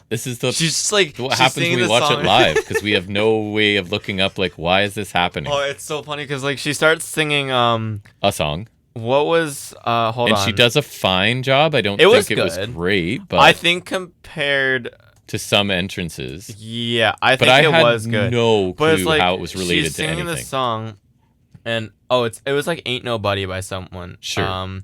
this is she's just like, what happens when we watch it live, because we have no way of looking up, like, why is this happening? Oh, it's so funny because, like, she starts singing a song. What was hold and on. she does a fine job. I don't It think was it was good. great, but I think compared to some entrances. Yeah, I But think I it had was good. no But it's clue like how it was related she's to singing anything. this song, and it was like "Ain't Nobody" by someone. Sure.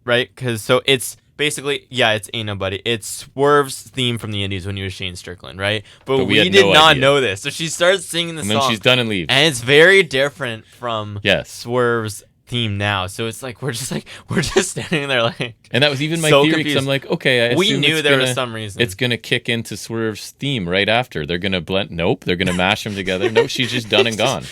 Right? Because so it's basically it's "Ain't Nobody." It's Swerve's theme from the Indies when he was Shane Strickland, right? But we we had did no not idea. know this, so she starts singing the And song, then she's done and leaves. and it's very different from Yes. Swerve's theme now. So it's like we're just standing there like. And that was even my so theory, because confused. I'm like, okay, I We assume knew it's there gonna, was some reason. it's gonna kick into Swerve's theme right after. They're gonna blend. Nope, they're gonna mash them together. Nope, she's just done and gone.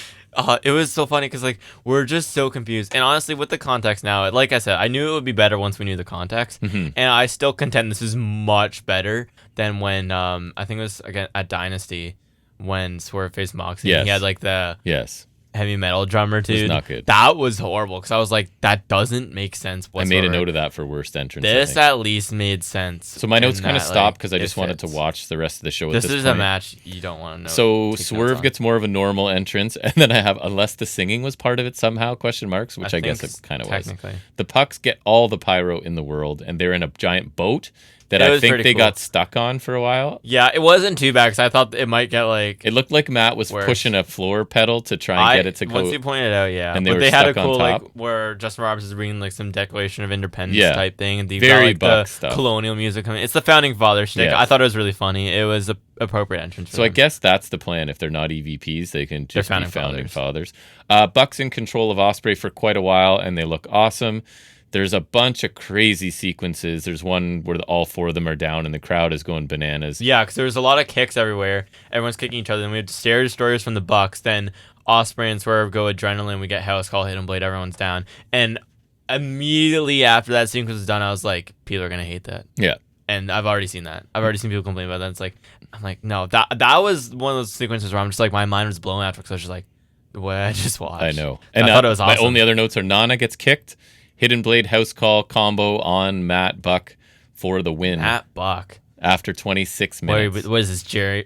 It was so funny because like we're just so confused, and honestly, with the context now, like I said, I knew it would be better once we knew the context, and I still contend this is much better than when I think it was again at Dynasty when Swerve faced Moxie. Yes. And he had like the Yes. heavy metal drummer dude. not good. That was horrible because I was like, that doesn't make sense whatsoever. I made a note of that for worst entrance. This at least made sense. So my notes in kind of that, stopped like, because I just it wanted to fits. watch the rest of the show. This at this is point. a match you don't want to know. So take notes Swerve on. gets more of a normal entrance, and then I have unless the singing was part of it somehow, question marks, which I guess think it kind of was. technically. The Pucks get all the pyro in the world, and they're in a giant boat that It I was think pretty they cool. got stuck on for a while. Yeah, it wasn't too bad because I thought it might get like. It looked like Matt was Worse. pushing a floor pedal to try and get it to go. Once you pointed it out, yeah. and they But were they had a stuck on cool top. like where Justin Roberts is reading like some Declaration of Independence Yeah. type thing, and they've Very got like Buck the stuff. colonial music coming. It's the founding father shtick. Yeah. I thought it was really funny. It was a appropriate entrance. For So I them. guess that's the plan. If they're not EVPs, they can just be founding founding fathers. Buck's in control of Ospreay for quite a while, and they look awesome. There's a bunch of crazy sequences. There's one where all four of them are down, and the crowd is going bananas. Yeah, because there was a lot of kicks everywhere. Everyone's kicking each other. And we had Stare Destroyers from the Bucks. Then Ospreay and Swerve go adrenaline. We get House Call, Hidden Blade. Everyone's down. And immediately after that sequence was done, I was like, people are gonna hate that. Yeah. And I've already seen that. I've already seen people complain about that. It's like, I'm like, no, that was one of those sequences where I'm just like, my mind was blown after because I was just like, what I just watched. I know. And I thought it was awesome. My only other notes are Nana gets kicked, Hidden Blade House Call combo on Matt Buck for the win Matt Buck. after 26 minutes. What is this,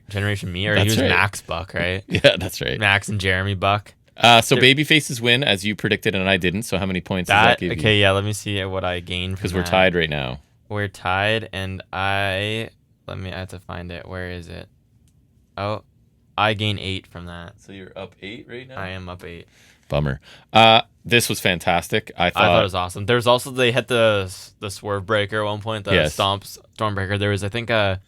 Generation Me? Or That's he was right. Max Buck, right? Yeah, that's right. Max and Jeremy Buck. So babyfaces win, as you predicted, and I didn't. So how many points does that give you? Okay, yeah, let me see what I gained. Because we're tied right now. We're tied, and I have to find it. Where is it? Oh, I gain 8 from that. So you're up 8 right now? I am up 8. Bummer. This was fantastic. I thought it was awesome. There's also, they hit the swerve breaker at one point, the Yes. Stormbreaker. There was, I think, a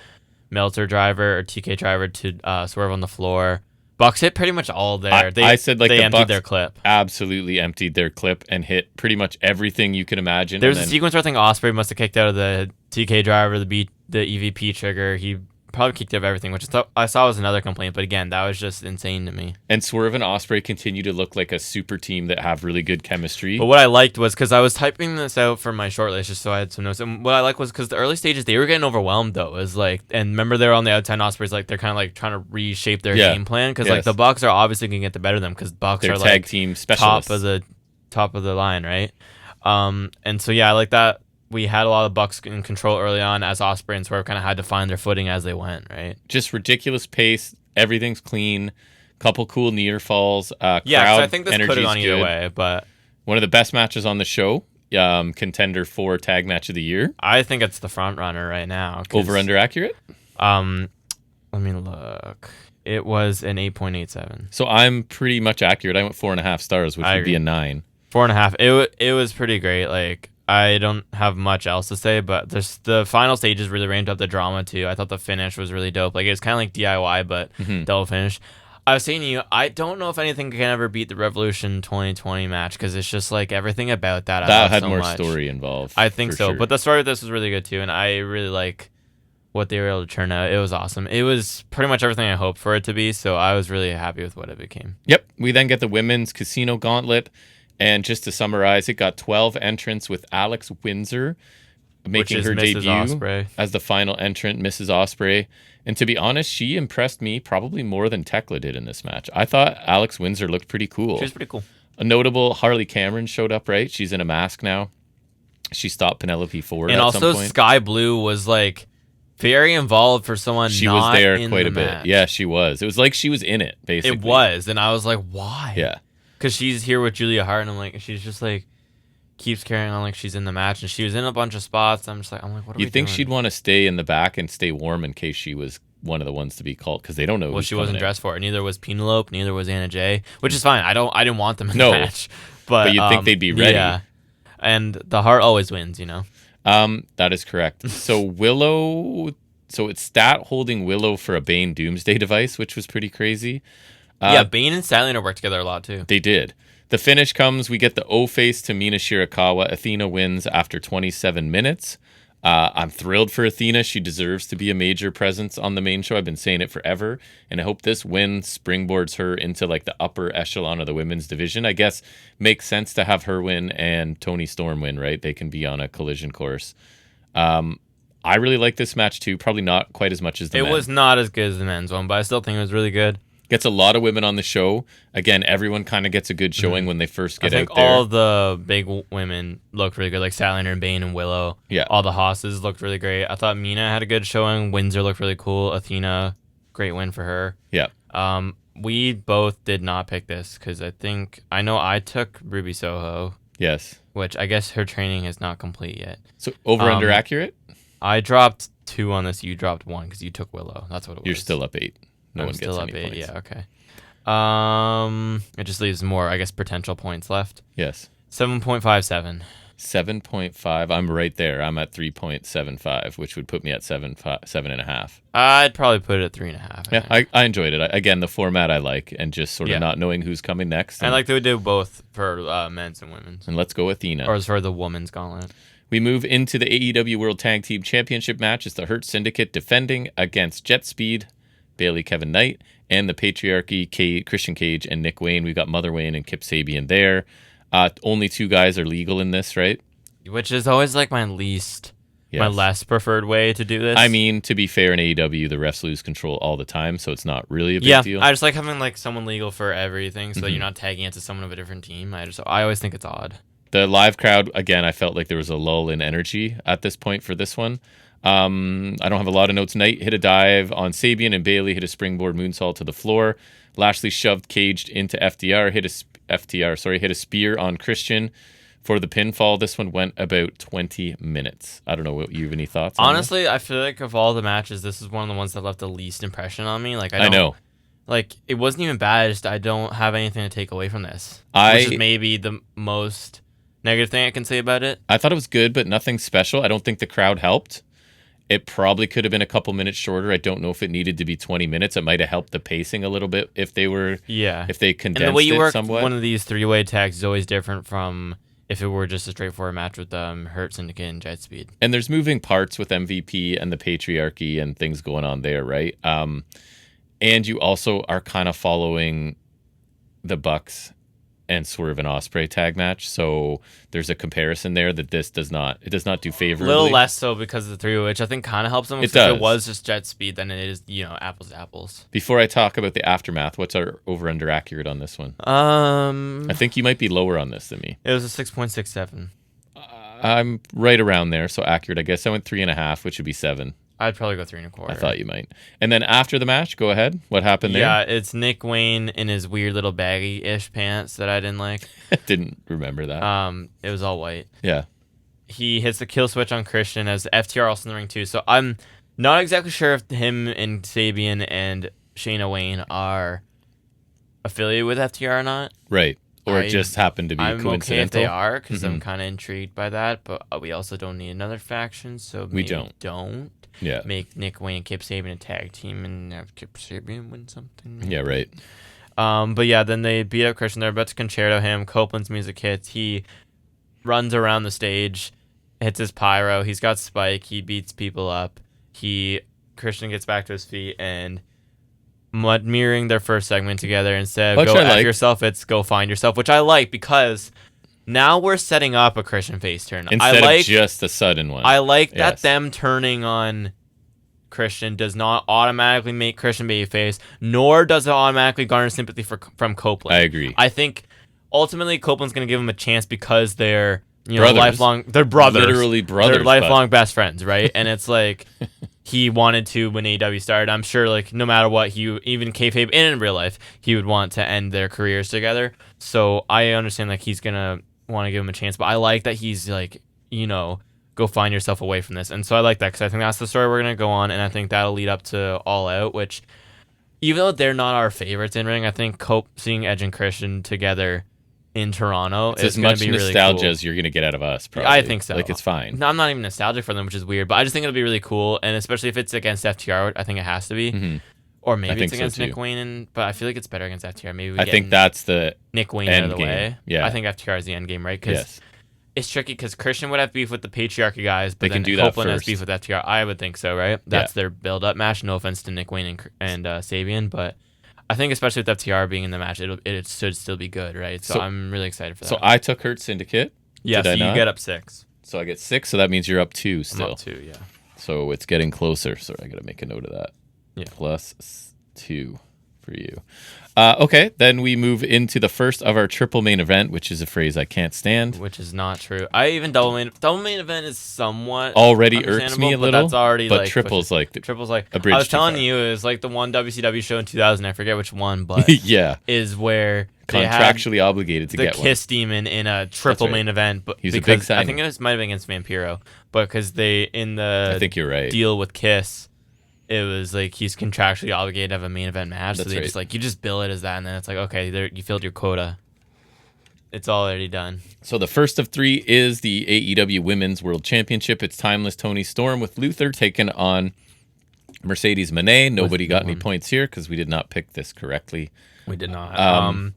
Meltzer driver or TK driver to swerve on the floor. Bucks hit pretty much all there. I said like they the emptied Bucks their clip. absolutely emptied their clip and hit pretty much everything you can imagine. There's and a then, sequence where I think Ospreay must have kicked out of the TK driver, the EVP trigger. He probably kicked out of everything, which I saw was another complaint. But again, that was just insane to me. and Swerve and Ospreay continue to look like a super team that have really good chemistry. But what I liked was, because I was typing this out for my shortlist just so I had some notes. And what I liked was because the early stages, they were getting overwhelmed though. It was like, and remember they're on the outside, Ospreay's like, they're kind of like trying to reshape their game plan. Because like Yes. the Bucks are obviously going to get the better of them because Bucks They're are tag like team specialists. top of the line, right? And so yeah, I like that. We had a lot of Bucks in control early on as Ospreay and Swerve kind of had to find their footing as they went, right? Just ridiculous pace. Everything's clean. Couple cool near falls. Yeah, 'cause crowd I think this could have energy's gone either good. way, but One of the best matches on the show. Contender for tag match of the year. I think it's the front runner right now. 'Cause, Over under accurate. Let me look. It was an 8.87. So I'm pretty much accurate. I went 4.5 stars, which I would be agree. a 9. 4.5. It was pretty great. Like, I don't have much else to say, but the final stages really ramped up the drama too. I thought the finish was really dope. Like, it's kind of like DIY, but double finish. I was saying to you, I don't know if anything can ever beat the Revolution 2020 match because it's just like everything about that. I love That had so more much. story involved. I think for so, sure. but the story of this was really good too, and I really like what they were able to turn out. It was awesome. It was pretty much everything I hoped for it to be, so I was really happy with what it became. Yep. We then get the women's casino gauntlet. And just to summarize, it got 12 entrants with Alex Windsor making Which is her Mrs. debut Ospreay. as the final entrant, Mrs. Ospreay. And to be honest, she impressed me probably more than Tekla did in this match. I thought Alex Windsor looked pretty cool. She was pretty cool. A notable Harley Cameron showed up, right? She's in a mask now. She stopped Penelope Ford And at also some point. Sky Blue was like very involved for someone She not was there in quite the a bit. match. Yeah, she was. It was like she was in it, basically. It was, and I was like, why? Yeah. Because she's here with Julia Hart, and I'm like, she's just like, keeps carrying on like she's in the match, and she was in a bunch of spots. I'm like, what are we doing? You'd think she'd want to stay in the back and stay warm in case she was one of the ones to be called, because they don't know. Well, she wasn't dressed for it. Neither was Penelope. Neither was Anna Jay, which is fine. I didn't want them in the match, but you'd think they'd be ready. Yeah, and the heart always wins, That is correct. So Willow. So it's Stat holding Willow for a Bane Doomsday device, which was pretty crazy. Yeah, Bane and Statlander worked together a lot too. They did. The finish comes. We get the O-face to Mina Shirakawa. Athena wins after 27 minutes. I'm thrilled for Athena. She deserves to be a major presence on the main show. I've been saying it forever. And I hope this win springboards her into like the upper echelon of the women's division. I guess makes sense to have her win and Toni Storm win, right? They can be on a collision course. I really like this match too. Probably not quite as much as the men. It was not as good as the men's one, but I still think it was really good. Gets a lot of women on the show. Again, everyone kind of gets a good showing when they first get out there. All the big women looked really good, like Statlander and Bane and Willow. Yeah. All the Hosses looked really great. I thought Mina had a good showing. Windsor looked really cool. Athena, great win for her. Yeah. We both did not pick this because I know I took Ruby Soho. Yes. Which I guess her training is not complete yet. So over-under accurate? I dropped 2 on this. You dropped 1 because you took Willow. That's what it was. You're still up 8. No one still gets up any 8. points. Yeah, okay. It just leaves more, I guess, potential points left. Yes. 7.57. 7.5. I'm right there. I'm at 3.75, which would put me at 7.5. I'd probably put it at 3.5. Yeah, I enjoyed it. Again, the format I like, and just sort of not knowing who's coming next. I like that we do both for men's and women's. And let's go Athena. Or as for the women's gauntlet. We move into the AEW World Tag Team Championship match. It's the Hurt Syndicate defending against Jet Speed, Bailey, Kevin Knight, and the Patriarchy, Christian Cage, and Nick Wayne. We got Mother Wayne and Kip Sabian there. Only 2 guys are legal in this, right? Which is always like my less preferred way to do this. I mean, to be fair, in AEW, the refs lose control all the time, so it's not really a big deal. I just like having like someone legal for everything, so that you're not tagging it to someone of a different team. I always think it's odd. The live crowd, again, I felt like there was a lull in energy at this point for this one. I don't have a lot of notes. Knight hit a dive on Sabian, and Bailey hit a springboard moonsault to the floor. Lashley shoved Caged into FDR, hit a spear on Christian for the pinfall. This one went about 20 minutes. I don't know, you have any thoughts? Honestly, I feel like of all the matches, this is one of the ones that left the least impression on me. Like I know. Like, it wasn't even bad. I don't have anything to take away from this. Which is maybe the most negative thing I can say about it. I thought it was good, but nothing special. I don't think the crowd helped. It probably could have been a couple minutes shorter. I don't know if it needed to be 20 minutes. It might have helped the pacing a little bit if they condensed and the way you work somewhat. One of these 3-way tags is always different from if it were just a straightforward match with Hurt Syndicate and Jet Speed. And there's moving parts with MVP and the Patriarchy and things going on there, right? And you also are kind of following the Bucks and Swerve and Ospreay tag match, so there's a comparison there that this does not do favorably. A little less so because of the 3-way, which I think kind of helps them. It does. If it was just Jet Speed, then it is apples to apples. Before I talk about the aftermath, what's our over under accurate on this one? I think you might be lower on this than me. It was a 6.67. I'm right around there, so accurate. I guess I went 3.5, which would be 7. I'd probably go 3.25. I thought you might. And then after the match, go ahead. What happened there? Yeah, it's Nick Wayne in his weird little baggy-ish pants that I didn't like. Didn't remember that. It was all white. Yeah. He hits the kill switch on Christian as FTR also in the ring too. So I'm not exactly sure if him and Sabian and Shayna Wayne are affiliated with FTR or not. Right. Or it just happened to be coincidental. Okay if they are, because I'm kind of intrigued by that. But we also don't need another faction, so maybe we don't. Yeah. Make Nick Wayne and Kip Sabian a tag team and have Kip Sabian win something. Yeah, right. But yeah, then they beat up Christian. They're about to concerto him. Copeland's music hits. He runs around the stage, hits his pyro. He's got Spike. He beats people up. Christian gets back to his feet and mirroring their first segment together. Instead of go F yourself, it's go find yourself, which I like because now we're setting up a Christian face turn. Instead of just a sudden one. I like that them turning on Christian does not automatically make Christian babyface, nor does it automatically garner sympathy from Copeland. I agree. I think ultimately Copeland's going to give him a chance because they're brothers. They're brothers. Literally brothers. They're lifelong best friends, right? And it's like he wanted to when AEW started. I'm sure like no matter what, even kayfabe and in real life, he would want to end their careers together. So I understand like he's going to want to give him a chance. But I like that he's like, go find yourself away from this. And so I like that because I think that's the story we're going to go on. And I think that'll lead up to All Out, which even though they're not our favorites in ring, I think seeing Edge and Christian together in Toronto it's is as going much to be really nostalgia cool. as you're going to get out of us, probably. I think so. Like, it's fine. No, I'm not even nostalgic for them, which is weird, but I just think it'll be really cool. And especially if it's against FTR, I think it has to be. Mm-hmm. Or maybe it's so against too. Nick Wayne, but I feel like it's better against FTR. Maybe I think that's the Nick Wayne end out of the game. way. Yeah. I think FTR is the end game, right? Because yes. it's tricky because Christian would have beef with the patriarchy guys, but They then can do that Copeland has first. beef with FTR. I would think so, right? That's their build-up match. No offense to Nick Wayne and Sabian, but I think especially with FTR being in the match, it should still be good, right? So I'm really excited for that. So I took Hurt Syndicate. Yeah, so you get up 6. So I get 6, so that means you're up 2 still. I'm up 2, yeah. So it's getting closer. Sorry, I got to make a note of that. Yeah. Plus 2 for you. Okay, then we move into the first of our triple main event, which is a phrase I can't stand. Which is not true. I even double main event is somewhat already irks me a little. But that's already but triple's like triple's like a bridge I was too telling far. you, it was like the one WCW show in 2000. I forget which one, but yeah, is where they contractually had obligated to the get Kiss Demon in a triple That's right. main event. But He's a because big signing. I think it might have been against Vampiro, but because they in the I think you're right. deal with Kiss. It was like he's contractually obligated to have a main event match, That's so they right. just like you just bill it as that, and then it's like okay, there you filled your quota. It's already done. So the first of 3 is the AEW Women's World Championship. It's Timeless Tony Storm with Luther taking on Mercedes Moné. Nobody got any points here because we did not pick this correctly. We did not.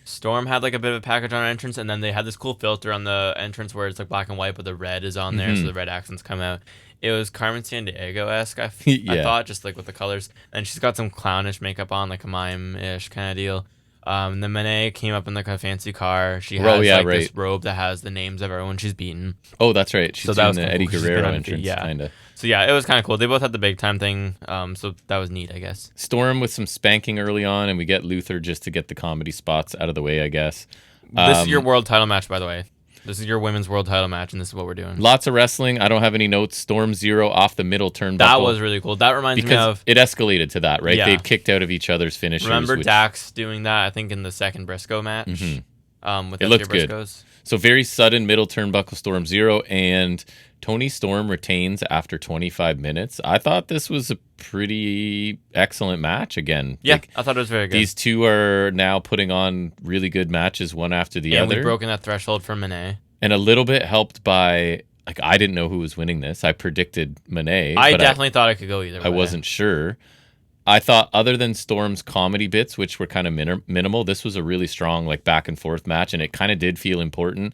Storm had like a bit of a package on our entrance, and then they had this cool filter on the entrance where it's like black and white, but the red is on there, so the red accents come out. It was Carmen Sandiego-esque, I thought, just like with the colors. And she's got some clownish makeup on, like a mime-ish kind of deal. And then Moné came up in like a fancy car. She has this robe that has the names of everyone she's beaten. Oh, that's right. She's doing the Eddie Guerrero entrance, yeah. kind of. So yeah, it was kind of cool. They both had the big time thing, so that was neat, I guess. Storm with some spanking early on, and we get Luther just to get the comedy spots out of the way, I guess. This is your world title match, by the way. This is your women's world title match, and this is what we're doing. Lots of wrestling. I don't have any notes. Storm 0 off the middle turnbuckle. That was really cool. That reminds me of... it escalated to that, right? Yeah. They'd kicked out of each other's finishers. Remember Dax doing that, I think, in the second Briscoe match? With it looked Briscoes. good. So very sudden middle turnbuckle Storm 0, and Tony Storm retains after 25 minutes. I thought this was a pretty excellent match again. Yeah, I thought it was very good. These two are now putting on really good matches one after the other. And we've broken that threshold for Moné. And a little bit helped by, like, I didn't know who was winning this. I predicted Moné. I definitely thought it could go either way. I wasn't sure. I thought other than Storm's comedy bits, which were kind of minimal, this was a really strong, like, back and forth match, and it kind of did feel important.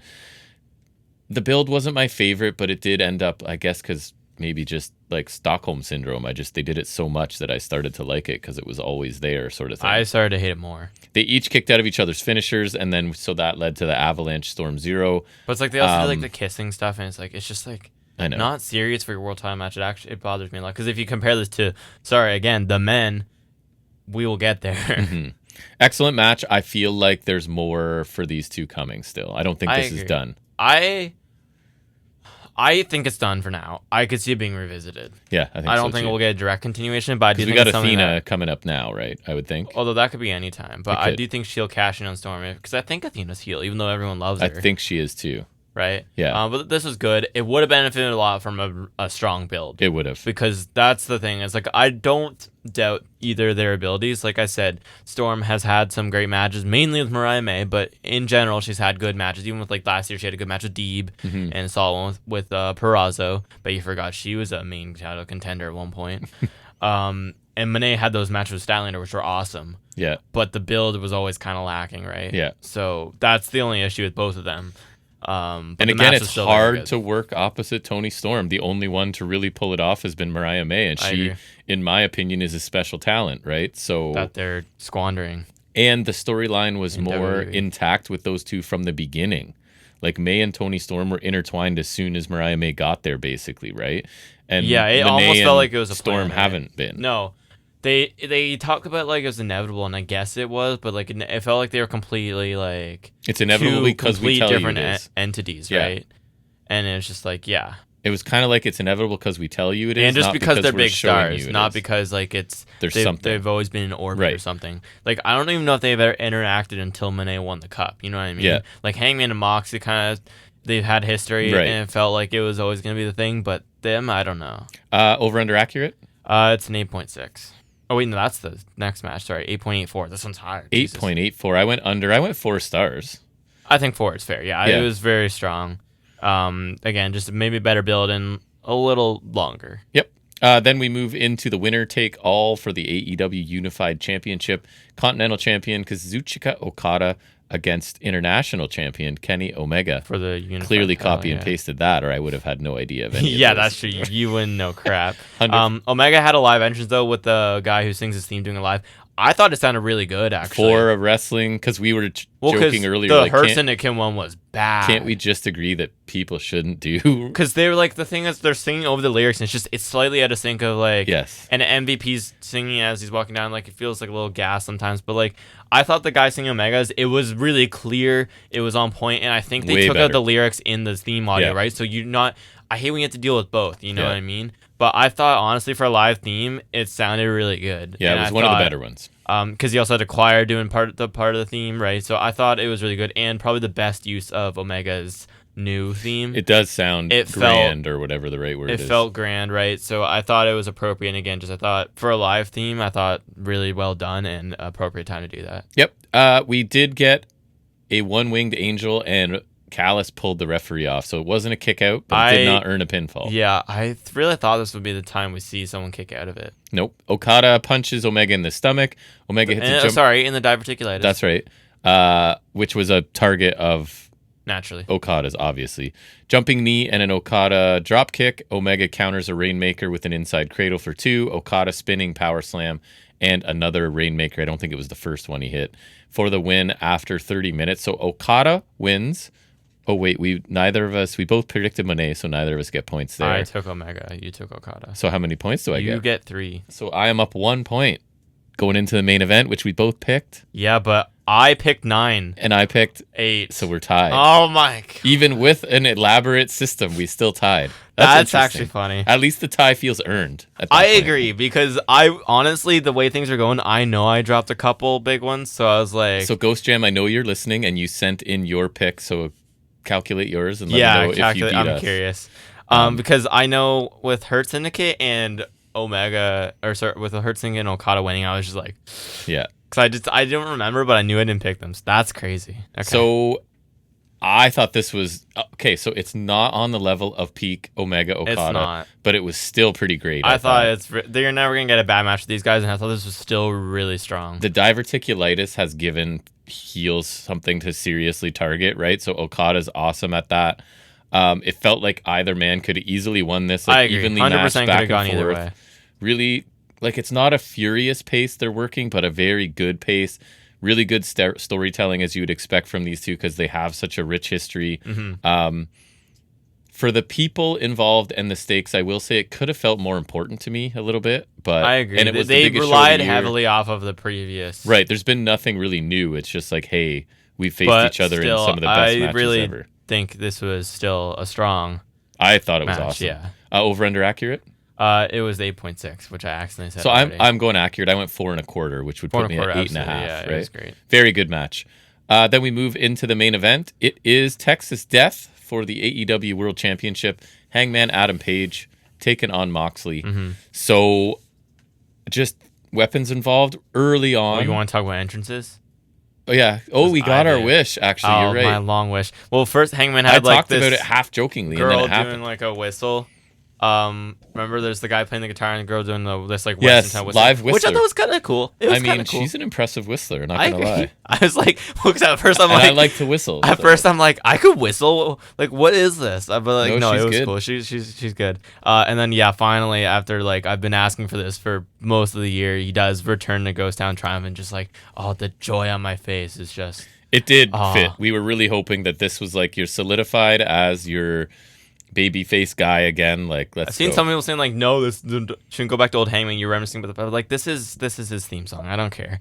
The build wasn't my favorite, but it did end up, I guess, because maybe just like Stockholm syndrome. They did it so much that I started to like it because it was always there, sort of thing. I started to hate it more. They each kicked out of each other's finishers, and then so that led to the Avalanche Storm 0. But it's like they also did like the kissing stuff, and it's just like I know. Not serious for your world title match. It bothers me a lot because if you compare this to, the men, we will get there. Mm-hmm. Excellent match. I feel like there's more for these two coming still. I don't think this is done. I think it's done for now. I could see it being revisited. Yeah, I think I don't think we'll get a direct continuation, but I do think we got it's Athena coming up now, right? I would think. Although that could be any time, but I do think she'll cash in on Storm because I think Athena's heel, even though everyone loves her. I think she is too. Right? Yeah. But this was good. It would have benefited a lot from a strong build. It would have. Because that's the thing. It's like, I don't doubt either their abilities. Like I said, Storm has had some great matches, mainly with Mariah May, but in general, she's had good matches. Even with, like, last year, she had a good match with Deeb and a solid one with Purrazzo. But you forgot she was a main title contender at one point. And Moné had those matches with Statlander, which were awesome. Yeah. But the build was always kind of lacking, right? Yeah. So that's the only issue with both of them. And again, it's hard to work opposite Tony Storm. The only one to really pull it off has been Mariah May, and she, in my opinion, is a special talent, right? So that they're squandering. And the storyline was more intact with those two from the beginning. Like, May and Tony Storm were intertwined as soon as Mariah May got there, basically, right? And yeah, it almost felt like it was a Storm haven't been. No. They talk about like it was inevitable, and I guess it was, but like it felt like they were completely like it's inevitable because we tell different you it is. entities, right? And it's just like It was kind of like it's inevitable because we tell you it is, and just not because they're we're big showing stars, you it not is. because like they've always been in orbit Right. or something. Like I don't even know if they've ever interacted until Monet won the cup. You know what I mean? Yeah. Like Hangman and Moxley kind of they've had history, Right. and it felt like it was always going to be the thing. But them, I don't know. Over under accurate? It's an 8.6. Oh wait, no, that's the next match. Sorry, 8.84. This one's higher. 8.84. I went under. I went 4 stars. I think 4 is fair. Yeah, it was very strong. Again, just maybe better build and a little longer. Yep. Then we move into the winner take all for the AEW Unified Championship. Continental Champion Kazuchika Okada against International Champion Kenny Omega. For the Unified Clearly title, copy and pasted that, or I would have had no idea of any yeah, of that's true. You wouldn't know crap. 100. Omega had a live entrance though with the guy who sings his theme doing it live. I thought it sounded really good actually. For a wrestling, because we were joking earlier. The like, Hurts and Kim one was bad. Can't we just agree that people shouldn't do? Because they were like, the thing is they're singing over the lyrics and it's slightly out of sync of like, yes. And MVP's singing as he's walking down, like it feels like a little gas sometimes. But like I thought the guy singing Omega's, it was really clear, it was on point, and I think they took out the lyrics in the theme audio, right? So I hate when you have to deal with both, you know what I mean? But I thought honestly for a live theme, it sounded really good. Yeah, and it was one of the better ones. Because he also had a choir doing part of the theme, right? So I thought it was really good, and probably the best use of Omega's new theme. It does sound grand, or whatever the right word is. It felt grand, right? So I thought it was appropriate. And again, I thought for a live theme, I thought really well done and appropriate time to do that. Yep. We did get a one-winged angel, and Callis pulled the referee off, so it wasn't a kick out, but it did not earn a pinfall. Yeah, I really thought this would be the time we see someone kick out of it. Nope. Okada punches Omega in the stomach. Omega hits a jump. Sorry, in the diverticulitis. That's right. Which was a target of naturally Okada's, obviously. Jumping knee and an Okada drop kick. Omega counters a Rainmaker with an inside cradle for 2. Okada spinning power slam and another Rainmaker. I don't think it was the first one he hit for the win after 30 minutes. So Okada wins. Oh, wait, we both predicted Monet, so neither of us get points there. I took Omega, you took Okada. So how many points do I get? You get 3. So I am up 1 point going into the main event, which we both picked. Yeah, but I picked 9. And I picked 8. So we're tied. Oh my God. Even with an elaborate system, we still tied. That's actually funny. At least the tie feels earned. I agree, because I honestly, the way things are going, I know I dropped a couple big ones, so I was like... So Ghost Jam, I know you're listening, and you sent in your pick, so calculate yours and let me know if you beat us. I'm curious. Because I know with Hurt Syndicate and Omega, or sorry, with the Hurt Syndicate and Okada winning, I was just like... Yeah. Because I didn't remember, but I knew I didn't pick them. So that's crazy. Okay. So I thought this was... Okay, so it's not on the level of peak Omega Okada. It's not. But it was still pretty great. I thought they're never going to get a bad match with these guys, and I thought this was still really strong. The diverticulitis has given heels something to seriously target, right? So Okada's awesome at that. It felt like either man could have easily won this. Like, I agree. Evenly 100% matched could back have gone and either forth. way. Really, like, it's not a furious pace they're working, but a very good pace. Really good storytelling, as you would expect from these two, because they have such a rich history. Mm-hmm. For the people involved and the stakes, I will say it could have felt more important to me a little bit. But I agree. And it was they the biggest relied show of the year. heavily off of the previous. Right. There's been nothing really new. It's just like, hey, we faced each other in some of the best matches really ever. Think this was still a strong I thought it was match, awesome. Yeah. Over under accurate? It was 8.6, which I accidentally said. So already. I'm going accurate. I went 4 1/4, which would put me at 8.5. Yeah, right? it was great. Very good match. Then we move into the main event. It is Texas Death for the AEW World Championship. Hangman Adam Page taking on Moxley. Mm-hmm. So just weapons involved early on. Oh, you want to talk about entrances? Oh, yeah. Oh, we got our wish, actually. You're right. My long wish. Well, first Hangman had I like talked this about it half jokingly, and girl then it happened. doing like a whistle. Remember there's the guy playing the guitar and the girl doing this like yes, Western whistle, live whistler, which I thought was kind of cool. It was cool. Cool. She's an impressive whistler. Not gonna lie. I was like, because at first I'm like, I like to whistle. At first I'm like, I could whistle. Like, what is this? But like, no, it was good. cool. She's good. And then finally after like I've been asking for this for most of the year, he does return to Ghost Town Triumph, and just like, oh, the joy on my face is just. It did fit. We were really hoping that this was like you're solidified as your babyface guy again. Like, let's. I've seen some people saying like, no, this shouldn't go back to old Hangman. You're reminiscing, but like this is his theme song. I don't care.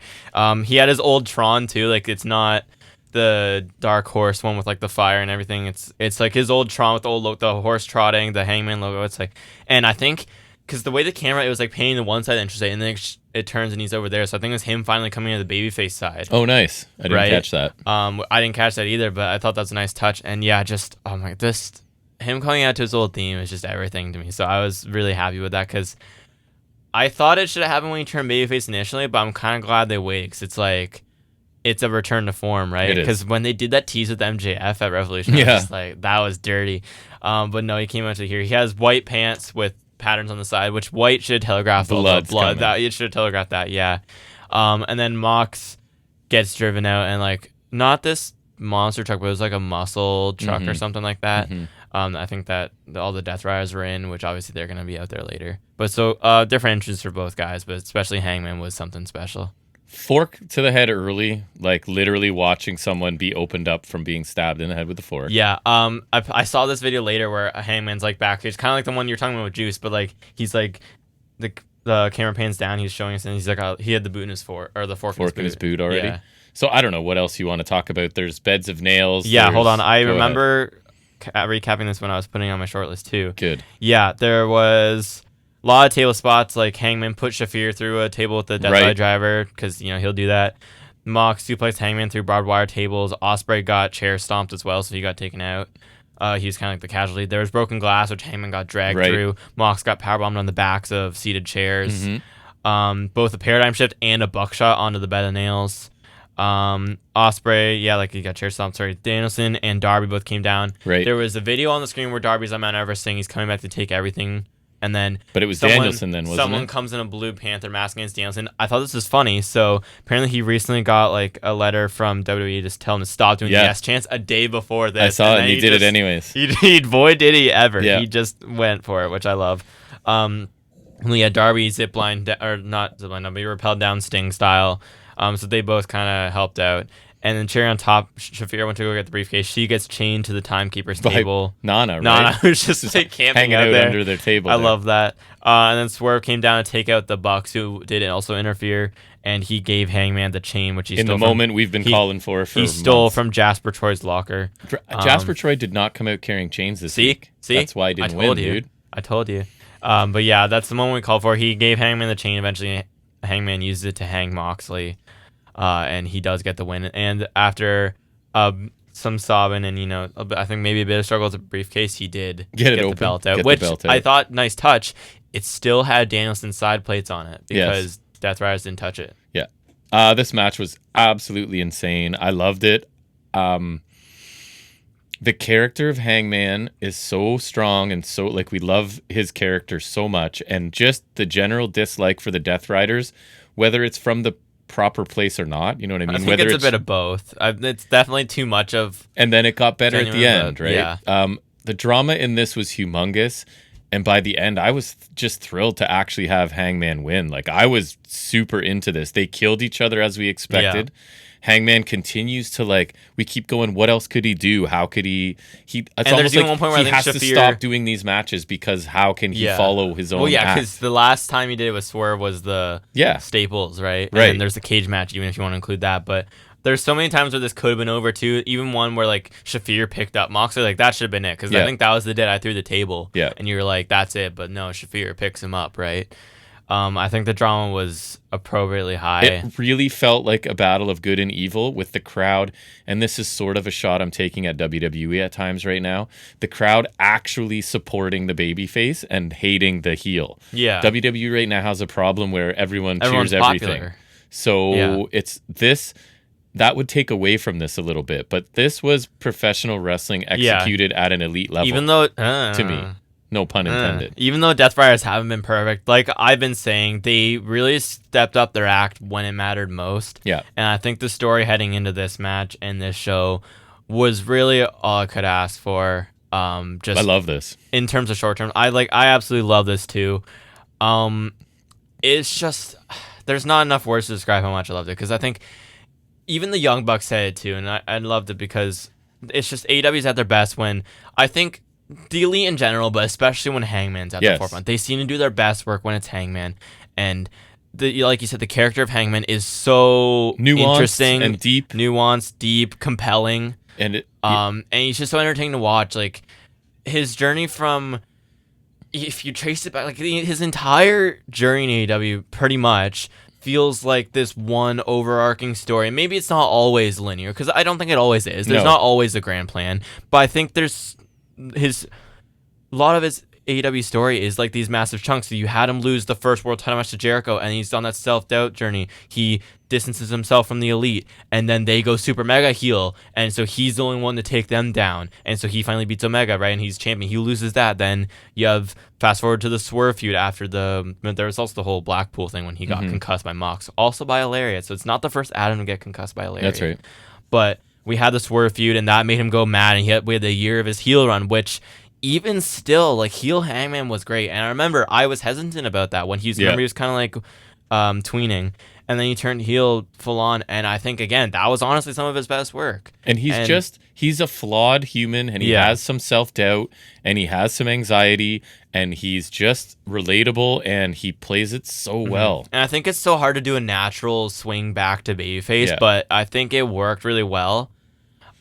He had his old Tron too. Like, it's not the dark horse one with like the fire and everything. It's like his old Tron with the horse trotting, the Hangman logo. It's like, and I think because the way the camera, it was like painting the one side interesting, and then it turns and he's over there. So I think it was him finally coming to the babyface side. Oh, nice! I didn't catch that. I didn't catch that either, but I thought that's a nice touch. And yeah, just him coming out to his old theme is just everything to me. So I was really happy with that because I thought it should have happened when he turned babyface initially, but I'm kind of glad they waited because it's like it's a return to form, right? Because when they did that tease with MJF at Revolution, I was just like, that was dirty. But no, he came out to here. He has white pants with patterns on the side, which white should telegraph blood. It should telegraph that, yeah. And then Mox gets driven out, and like not this monster truck, but it was like a muscle truck or something like that. I think that all the Death Riders were in, which obviously they're going to be out there later. But so different entries for both guys, but especially Hangman was something special. Fork to the head early, like literally watching someone be opened up from being stabbed in the head with a fork. Yeah, I saw this video later where a Hangman's like backstage, kind of like the one you're talking about with Juice, but like he's like the camera pans down, he's showing us, and he's like he had the boot in his fork in his boot already. Yeah. So I don't know what else you want to talk about. There's beds of nails. Yeah, hold on. I remember recapping this when I was putting on my short list too. Good. Yeah, there was a lot of table spots, like Hangman put Shafir through a table with the Death Eye driver, because he'll do that. Mox suplex Hangman through barbed wire tables. Ospreay got chair stomped as well, so he got taken out. He was kind of like the casualty. There was broken glass, which Hangman got dragged through. Mox got powerbombed on the backs of seated chairs. Both a paradigm shift and a buckshot onto the bed of nails. Ospreay, he got chair stomped. Sorry, Danielson and Darby both came down. Right. There was a video on the screen where Darby's on Mount Everest saying he's coming back to take everything. And then, but it was Danielson then, wasn't it? Someone comes in a Blue Panther mask against Danielson. I thought this was funny. So apparently he recently got like a letter from WWE just telling him to stop doing the yes chants a day before this. I saw it. And he did it anyways. Boy, did he ever. Yeah. He just went for it, which I love. Darby zipline, or not zipline, but he rappelled down Sting style. So they both kind of helped out. And then cherry on top, Shafir went to go get the briefcase. She gets chained to the timekeeper's table. Nana, right? Nana was just camping hanging out there under their table. I love that. And then Swerve came down to take out the Bucks, who did also interfere, and he gave Hangman the chain, which he stole. In the moment we've been calling for he stole from Jasper Troy's locker. Jasper Troy did not come out carrying chains this week. See? That's why he didn't win, dude. I told you. But yeah, that's the moment we called for. He gave Hangman the chain. Eventually, Hangman used it to hang Moxley. And he does get the win. And after some sobbing and, I think maybe a bit of struggle with the briefcase, he did get the belt out, which I thought, nice touch. It still had Danielson's side plates on it because Death Riders didn't touch it. Yeah. This match was absolutely insane. I loved it. The character of Hangman is so strong and so, we love his character so much. And just the general dislike for the Death Riders, whether it's from the proper place or not, you know what I mean? I think it's a bit of both. It's definitely too much of. And then it got better at the end, right? Yeah. The drama in this was humongous, and by the end, I was just thrilled to actually have Hangman win. I was super into this. They killed each other as we expected. Yeah. Hangman continues to we keep going. What else could he do? How could he? It's and almost like one point where he has to stop doing these matches because how can he follow his own? Well, yeah, because the last time he did it with Swerve was the Staples, right? Right. And there's the cage match, even if you want to include that. But there's so many times where this could have been over too. Even one where Shafir picked up Moxley, that should have been it because I think that was the day I threw the table. Yeah. And you were like, that's it. But no, Shafir picks him up, right? I think the drama was appropriately high. It really felt like a battle of good and evil with the crowd, and this is sort of a shot I'm taking at WWE at times right now. The crowd actually supporting the babyface and hating the heel. Yeah. WWE right now has a problem where everyone cheers everything. Popular. So it's this. That would take away from this a little bit, but this was professional wrestling executed at an elite level. Even though, to me. No pun intended. Even though Death Riders haven't been perfect, like I've been saying, they really stepped up their act when it mattered most. Yeah. And I think the story heading into this match and this show was really all I could ask for. I love this. In terms of short term, I absolutely love this too. It's just there's not enough words to describe how much I loved it because I think even the Young Bucks said it too, and I loved it because it's just AEW's at their best when I think. The Elite in general, but especially when Hangman's at the forefront. They seem to do their best work when it's Hangman. And like you said, the character of Hangman is so interesting and deep, nuanced, deep, compelling, and he's just so entertaining to watch. Like his journey from, if you trace it back, like his entire journey in AEW pretty much feels like this one overarching story. Maybe it's not always linear, because I don't think it always is. There's not always a grand plan, but I think there's a lot of his AEW story is like these massive chunks. So you had him lose the first world title match to Jericho, and he's on that self-doubt journey. He distances himself from the Elite, and then they go super mega heel, and so he's the only one to take them down, and so he finally beats Omega, right? And he's champion. He loses that. Then you have fast forward to the Swerve feud after there was also the whole Blackpool thing when he got concussed by Mox, also by a lariat. So it's not the first Adam to get concussed by a lariat. That's right. But we had the Swerve feud, and that made him go mad, and we had the year of his heel run, which even still, like, heel Hangman was great. And I remember I was hesitant about that when he was kind of like tweening, and then he turned heel full on, and I think, again, that was honestly some of his best work. And he's a flawed human, and he has some self-doubt, and he has some anxiety, and he's just relatable, and he plays it so well. And I think it's so hard to do a natural swing back to babyface, but I think it worked really well.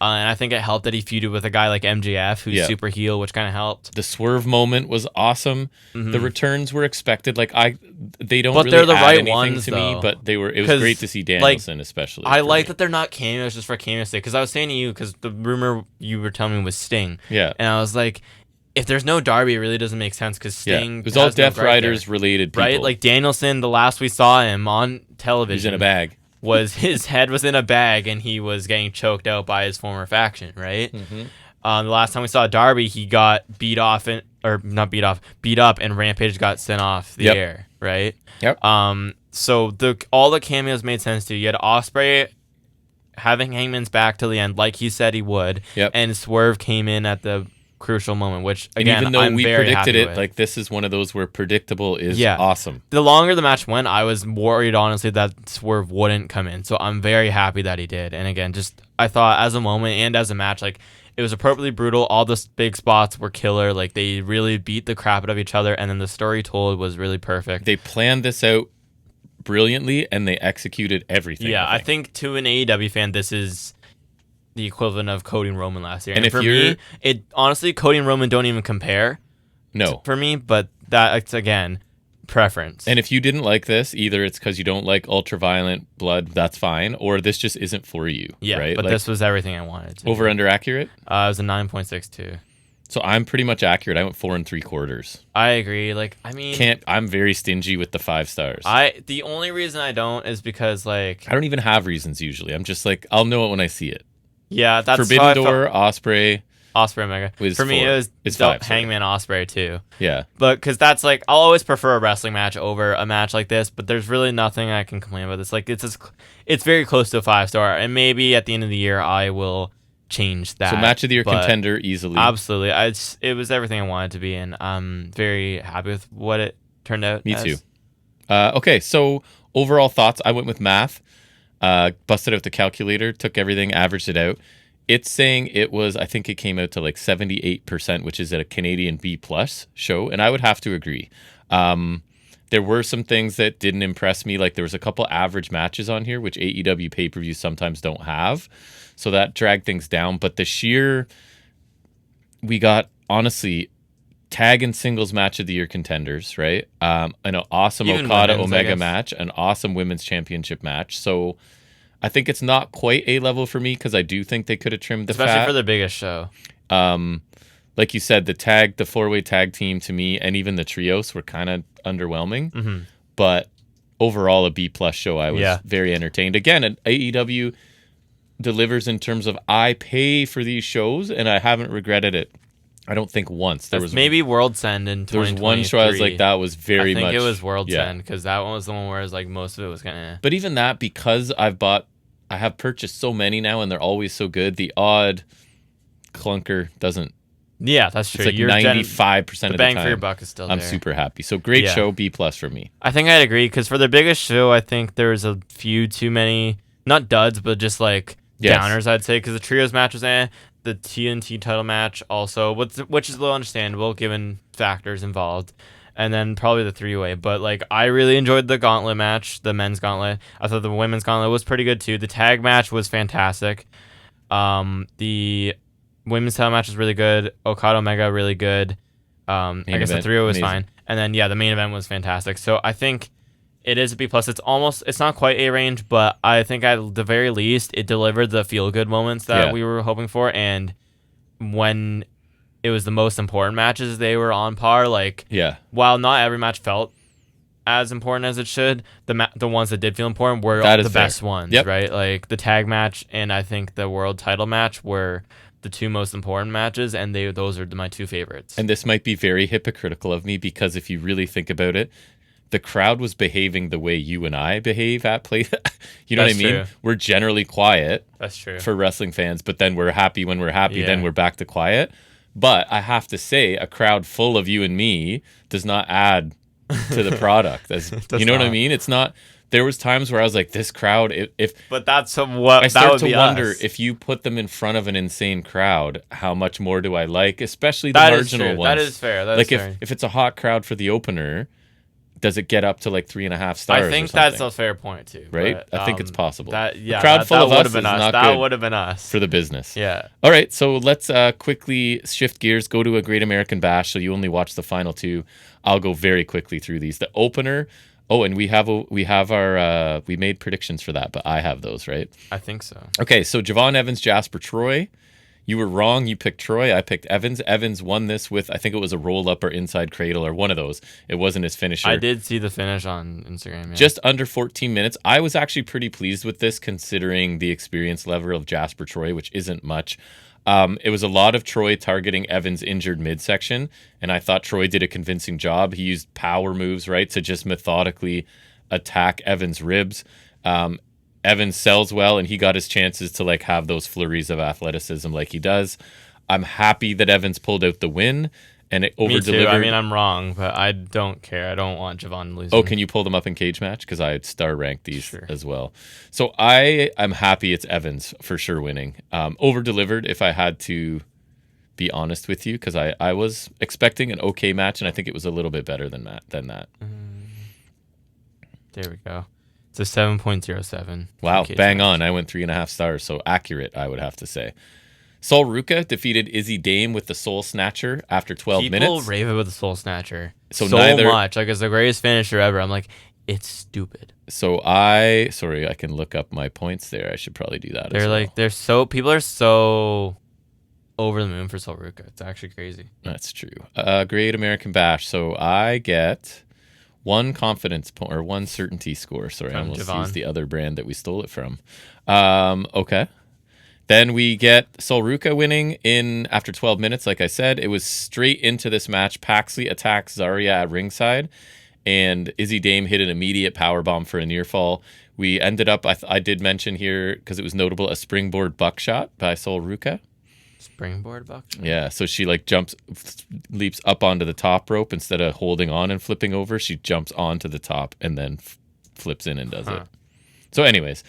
And I think it helped that he feuded with a guy like MJF, who's super heel, which kind of helped. The Swerve moment was awesome. The returns were expected. Like they don't. But really they're the add right anything ones to though. me. But they were. It was great to see Danielson, especially. I like that they're not cameos just for cameo's sake. Because I was saying to you, because the rumor you were telling me was Sting. Yeah. And I was like, if there's no Darby, it really doesn't make sense because Sting. It was all Death Riders related people. Right, like Danielson. The last we saw him on television, he's in a bag. Was his head was in a bag and he was getting choked out by his former faction, right? The last time we saw Darby, he got beat up, and Rampage got sent off the air, right? Yep. So all the cameos made sense to you. You had Ospreay having Hangman's back till the end, like he said he would, and Swerve came in at the crucial moment, which again, and even though we predicted it, with. like this is one of those where predictable is awesome. The longer the match went, I was worried honestly that Swerve wouldn't come in, so I'm very happy that he did. And again, just I thought as a moment and as a match, like it was appropriately brutal. All the big spots were killer. Like they really beat the crap out of each other, and then the story told was really perfect. They planned this out brilliantly, and they executed everything. Yeah, I think to an AEW fan, this is the equivalent of Cody and Roman last year. And for me, it honestly, Cody and Roman don't even compare. No. For me, but that's, again, preference. And if you didn't like this, either it's because you don't like ultra-violent blood, that's fine, or this just isn't for you. Yeah, right? But this was everything I wanted. Over under accurate? It was a 9.62. So I'm pretty much accurate. I went 4 3/4. I agree. Like, I mean, I'm very stingy with the 5 stars. The only reason I don't is because, like, I don't even have reasons usually. I'm just like, I'll know it when I see it. Yeah, that's Forbidden Door, Ospreay, Omega. For me, it was Hangman Ospreay too. Yeah, but because that's like, I'll always prefer a wrestling match over a match like this. But there's really nothing I can complain about this. Like, it's very close to a 5-star, and maybe at the end of the year I will change that. So match of the year contender easily. Absolutely, it was everything I wanted to be, and I'm very happy with what it turned out. Me too. Okay, so overall thoughts. I went with math. Busted out the calculator, took everything, averaged it out. It's saying it was, I think it came out to like 78%, which is at a Canadian B+ show, and I would have to agree. There were some things that didn't impress me, like there was a couple average matches on here, which AEW pay-per-views sometimes don't have, so that dragged things down. But we got, honestly, tag and singles match of the year contenders, right? An awesome Okada-Omega match, an awesome women's championship match. So I think it's not quite A-level for me because I do think they could have trimmed the especially fat. for the biggest show. Like you said, the 4-way tag team to me, and even the trios were kind of underwhelming. But overall, a B+ show. I was very entertained. Again, AEW delivers in terms of I pay for these shows, and I haven't regretted it. I don't think once. There was maybe World's End in 2023. There was one show I was like, that was very much. I think it was World's End because that one was the one where it was like most of it was kind of. But even that, because I have purchased so many now, and they're always so good. The odd clunker doesn't. Yeah, that's true. It's like 95% of the time. The bang for your buck is still there. I'm super happy. So great show, B+ for me. I think I'd agree because for the biggest show, I think there was a few too many, not duds, but just like downers, I'd say, because the trios match was the TNT title match also, which is a little understandable given factors involved. and then probably the 3-way. But like, I really enjoyed the gauntlet match, the men's gauntlet. I thought the women's gauntlet was pretty good too. The tag match was fantastic. The women's title match was really good. Okada Omega really good. I guess the 3-way was fine. And then the main event was fantastic. So I think it is a B+. It's not quite A range, but I think at the very least it delivered the feel good moments that we were hoping for. And when it was the most important matches, they were on par. Like, while not every match felt as important as it should, the ones that did feel important were the best ones, right? Like the tag match and I think the world title match were the two most important matches, and those are my two favorites. And this might be very hypocritical of me, because if you really think about it, the crowd was behaving the way you and I behave at play. You know what I mean? True. We're generally quiet. That's true. For wrestling fans, but then we're happy when we're happy, then we're back to quiet. But I have to say, a crowd full of you and me does not add to the product. You know what I mean? It's not. There was times where I was like, this crowd, but that's what I start to wonder us. if you put them in front of an insane crowd, how much more do I like, especially the marginal ones. That is fair. If it's a hot crowd for the opener, does it get up to like 3.5 stars? I think that's a fair point too. Right? But, I think it's possible. A crowd full of us is not good. That would have been us for the business. Yeah. All right, so let's quickly shift gears, go to a Great American Bash. So you only watch the final two. I'll go very quickly through these. The opener. Oh, and we have our we made predictions for that, but I have those, right? I think so. Okay, so Javon Evans, Jasper Troy. You were wrong. You picked Troy. I picked Evans. Evans won this with, I think it was a roll-up or inside cradle or one of those. It wasn't his finisher. I did see the finish on Instagram. Yeah. Just under 14 minutes. I was actually pretty pleased with this, considering the experience level of Jasper Troy, which isn't much. It was a lot of Troy targeting Evans' injured midsection, and I thought Troy did a convincing job. He used power moves, right, to just methodically attack Evans' ribs. Evans sells well, and he got his chances to like have those flurries of athleticism like he does. I'm happy that Evans pulled out the win, and it over-delivered. Me too. I mean, I'm wrong, but I don't care. I don't want Javon losing. Oh, can you pull them up in cage match? Because I star ranked these as well. So I'm happy it's Evans for sure winning. Over-delivered, if I had to be honest with you, because I was expecting an okay match, and I think it was a little bit better than that. There we go. It's a 7.07. Wow, bang on. I went 3.5 stars, so accurate, I would have to say. Sol Ruca defeated Izzy Dame with the Soul Snatcher after 12 minutes. People rave about the Soul Snatcher so much. Like, it's the greatest finisher ever. I'm like, it's stupid. So I can look up my points there. I should probably do that as well. People are so over the moon for Sol Ruca. It's actually crazy. That's true. Great American Bash. So I get 1 confidence point or 1 certainty score. Sorry, I almost used the other brand that we stole it from. Okay. Then we get Sol Ruca winning in after 12 minutes. Like I said, it was straight into this match. Paxley attacks Zarya at ringside, and Izzy Dame hit an immediate powerbomb for a near fall. We ended up, I did mention here, because it was notable, a springboard buckshot by Sol Ruca. Springboard buckshot? Yeah, so she like leaps up onto the top rope instead of holding on and flipping over. She jumps onto the top and then flips in and does it. So anyways,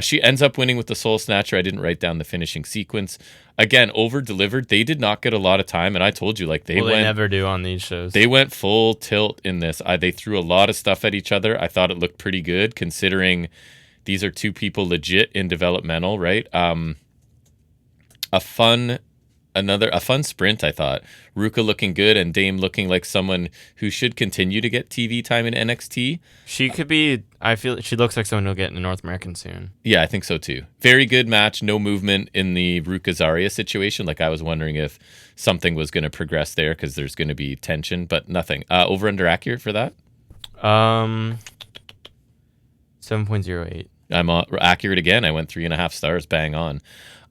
she ends up winning with the Soul Snatcher. I didn't write down the finishing sequence. Again, over-delivered. They did not get a lot of time, and I told you, like, they never do on these shows. They went full tilt in this. They threw a lot of stuff at each other. I thought it looked pretty good, considering these are two people legit in developmental, right? A fun sprint, I thought. Ruka looking good and Dame looking like someone who should continue to get TV time in NXT. She could be, I feel she looks like someone who'll get in the North American soon. Yeah, I think so too. Very good match. No movement in the Ruka Zarya situation. Like, I was wondering if something was going to progress there because there's going to be tension, but nothing. Over under accurate for that? 7.08. I'm accurate again. I went 3.5 stars, bang on.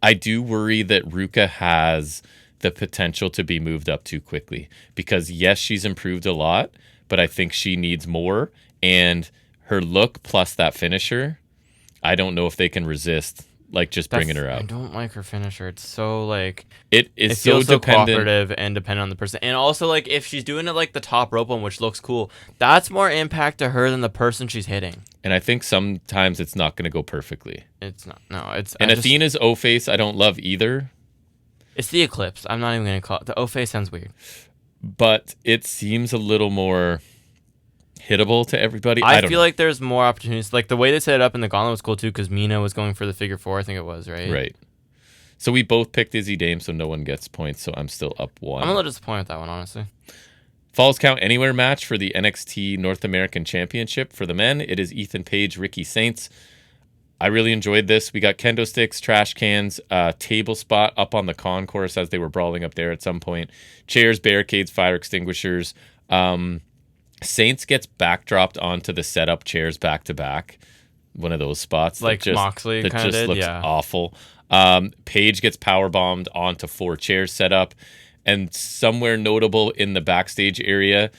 I do worry that Ruka has the potential to be moved up too quickly because, yes, she's improved a lot, but I think she needs more. And her look plus that finisher, I don't know if they can resist, like, just bringing her up. I don't like her finisher. It's so, like... It feels so cooperative and dependent on the person. And also, like, if she's doing it, like, the top rope one, which looks cool, that's more impact to her than the person she's hitting. And I think sometimes it's not going to go perfectly. It's not. No, it's... And Athena's O-face, I don't love either. It's the Eclipse. I'm not even going to call it... The O-face sounds weird. but it seems a little more hittable to everybody. I don't feel know. like there's more opportunities. Like the way they set it up in the gauntlet was cool too, because Mina was going for the figure 4, I think it was, right? Right. So we both picked Izzy Dame, so no one gets points, so I'm still up 1. I'm a little disappointed with that one, honestly. Falls Count Anywhere match for the NXT North American Championship for the men. It is Ethan Page, Ricky Saints. I really enjoyed this. We got kendo sticks, trash cans, table spot up on the concourse as they were brawling up there at some point. Chairs, barricades, fire extinguishers. Saints gets backdropped onto the setup chairs back to back. One of those spots. Like Moxley kind of did, looks yeah. awful. Page gets power bombed onto 4 chairs set up. And somewhere notable in the backstage area,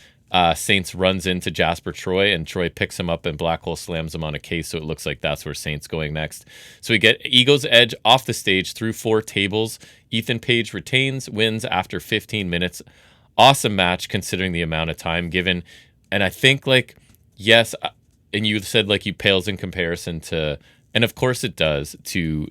Saints runs into Jasper Troy, and Troy picks him up and Black Hole slams him on a case, so it looks like that's where Saints going next. So we get Ego's Edge off the stage through 4 tables. Ethan Page retains, wins after 15 minutes. Awesome match considering the amount of time given. And I think, like, yes, and you said, like, you pales in comparison to, and of course it does, to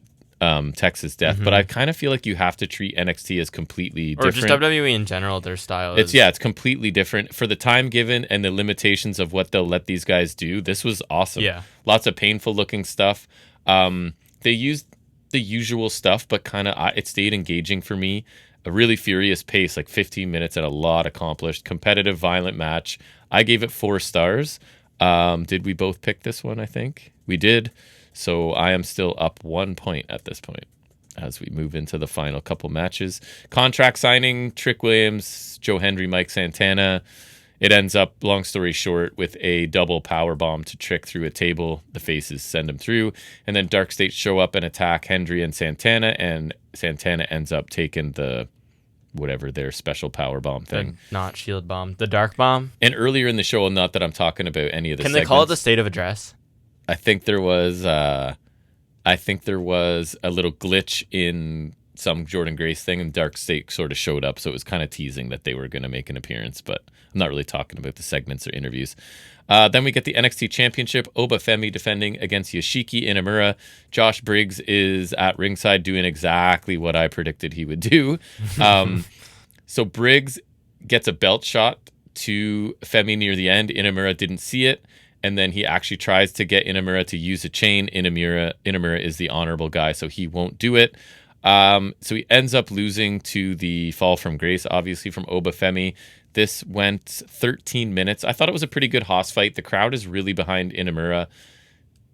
Texas Death, but I kind of feel like you have to treat NXT as completely different. Or just WWE in general, their style is... It's completely different. For the time given and the limitations of what they'll let these guys do, this was awesome. Yeah. Lots of painful looking stuff. They used the usual stuff, but kind of it stayed engaging for me. A really furious pace, like 15 minutes and a lot accomplished. Competitive, violent match. I gave it 4 stars. Did we both pick this one, I think? We did. So I am still up 1 point at this point as we move into the final couple matches. Contract signing, Trick Williams, Joe Hendry, Mike Santana. It ends up, long story short, with a double power bomb to Trick through a table. The faces send him through. And then Dark State show up and attack Hendry and Santana ends up taking the whatever their special power bomb thing. Not shield bomb. The dark bomb. And earlier in the show, not that I'm talking about any of the segments. Can they call it the state of address? I think there was a little glitch in some Jordan Grace thing, and Dark State sort of showed up, so it was kind of teasing that they were going to make an appearance, but I'm not really talking about the segments or interviews. Then we get the NXT Championship, Oba Femi defending against Yoshiki Inamura. Josh Briggs is at ringside doing exactly what I predicted he would do. So Briggs gets a belt shot to Femi near the end. Inamura didn't see it. And then he actually tries to get Inamura to use a chain. Inamura is the honorable guy, so he won't do it. So he ends up losing to the fall from grace, obviously, from Oba Femi. This went 13 minutes. I thought it was a pretty good Haas fight. The crowd is really behind Inamura.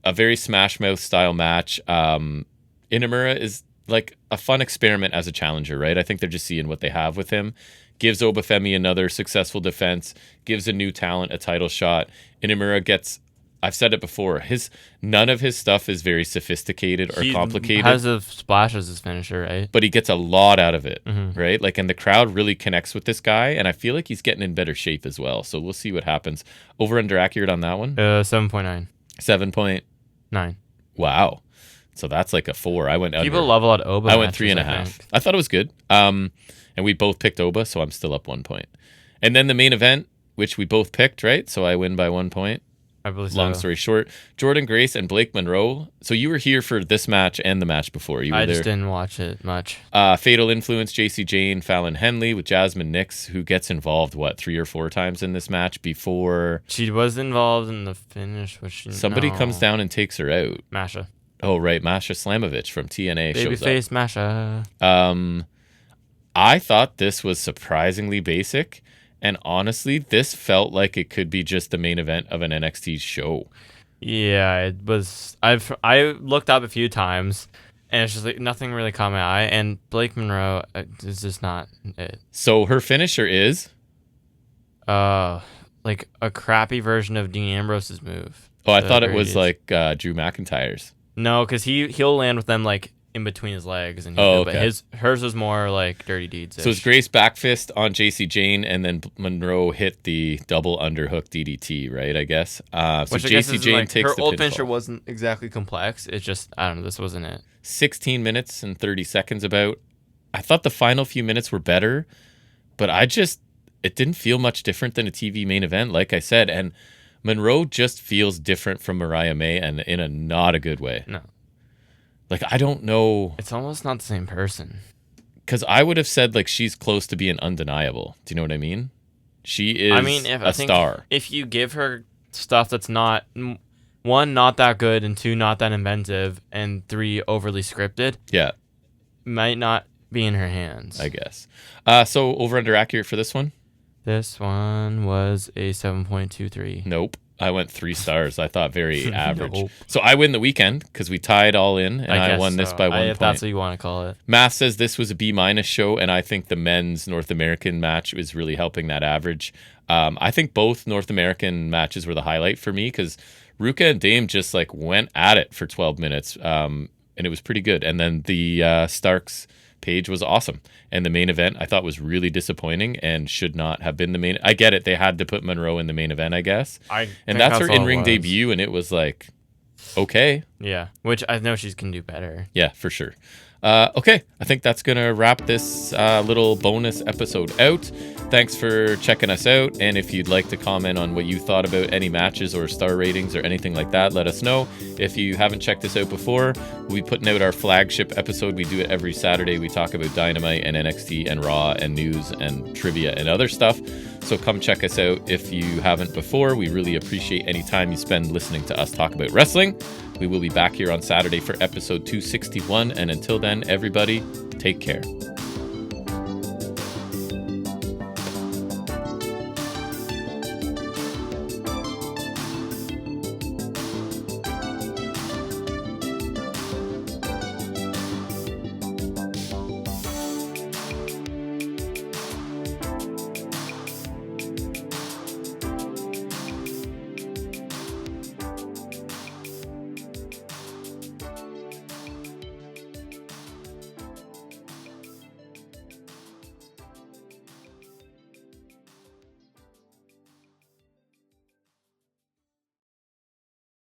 A very Smash Mouth style match. Inamura is like a fun experiment as a challenger, right? I think they're just seeing what they have with him. Gives Oba Femi another successful defense, gives a new talent a title shot. Inamura gets, I've said it before, none of his stuff is very sophisticated or complicated. He has a splash as his finisher, right? But he gets a lot out of it, right? Like, and the crowd really connects with this guy, and I feel like he's getting in better shape as well. So we'll see what happens. Over under accurate on that one? 7.9. 7.9. Wow. So that's like a 4. I went under. People level at Oba. I went 3.5. I thought it was good. And we both picked Oba, so I'm still up 1 point. And then the main event, which we both picked, right? So I win by 1 point. I believe Long story short, Jordan Grace and Blake Monroe. So you were here for this match and the match before. You were I there. just didn't watch it much. Fatal Influence, JC Jane, Fallon Henley with Jasmine Nix, who gets involved, 3 or 4 times in this match before... She was involved in the finish. Somebody comes down and takes her out. Masha. Oh, right. Masha Slamovich from TNA shows up. Babyface Masha. I thought this was surprisingly basic, and honestly, this felt like it could be just the main event of an NXT show. Yeah, it was. I looked up a few times, and it's just like nothing really caught my eye. And Blake Monroe is just not it. So her finisher is, like a crappy version of Dean Ambrose's move. Oh, I thought it was like Drew McIntyre's. No, because he'll land with them like in between his legs, and okay. But hers was more like Dirty Deeds. So it's Grace backfist on JC Jane, and then Monroe hit the double underhook DDT, right? I guess. So JC Jane takes the her old pinfall. finisher wasn't exactly complex. It's just I don't know. This wasn't it. 16 minutes and 30 seconds about. I thought the final few minutes were better, but it didn't feel much different than a TV main event, like I said, and Monroe just feels different from Mariah May, and in a not a good way. No. Like, I don't know. It's almost not the same person. because I would have said like she's close to being undeniable. Do you know what I mean? She is a star. If you give her stuff that's not, one, not that good, and two, not that inventive, and three, overly scripted, might not be in her hands, I guess. So over under accurate for this one? This one was a 7.23. Nope. I went 3 stars. I thought very average. Nope. So I win the weekend because we tied all in, and I won this by 1 point. If that's what you want to call it. Math says this was a B- show, and I think the men's North American match was really helping that average. I think both North American matches were the highlight for me because Ruka and Dame just like went at it for 12 minutes, and it was pretty good. And then the Starks page was awesome. And the main event I thought was really disappointing and should not have been the main. I get it. They had to put Monroe in the main event, I guess. And that's her in-ring debut, and it was like, okay. Yeah, which I know she can do better. Yeah, for sure. Okay, I think that's going to wrap this little bonus episode out. Thanks for checking us out. And if you'd like to comment on what you thought about any matches or star ratings or anything like that, let us know. If you haven't checked this out before, we'll be putting out our flagship episode. We do it every Saturday. We talk about Dynamite and NXT and Raw and news and trivia and other stuff. So come check us out if you haven't before. We really appreciate any time you spend listening to us talk about wrestling. We will be back here on Saturday for episode 261. And until then, everybody, take care.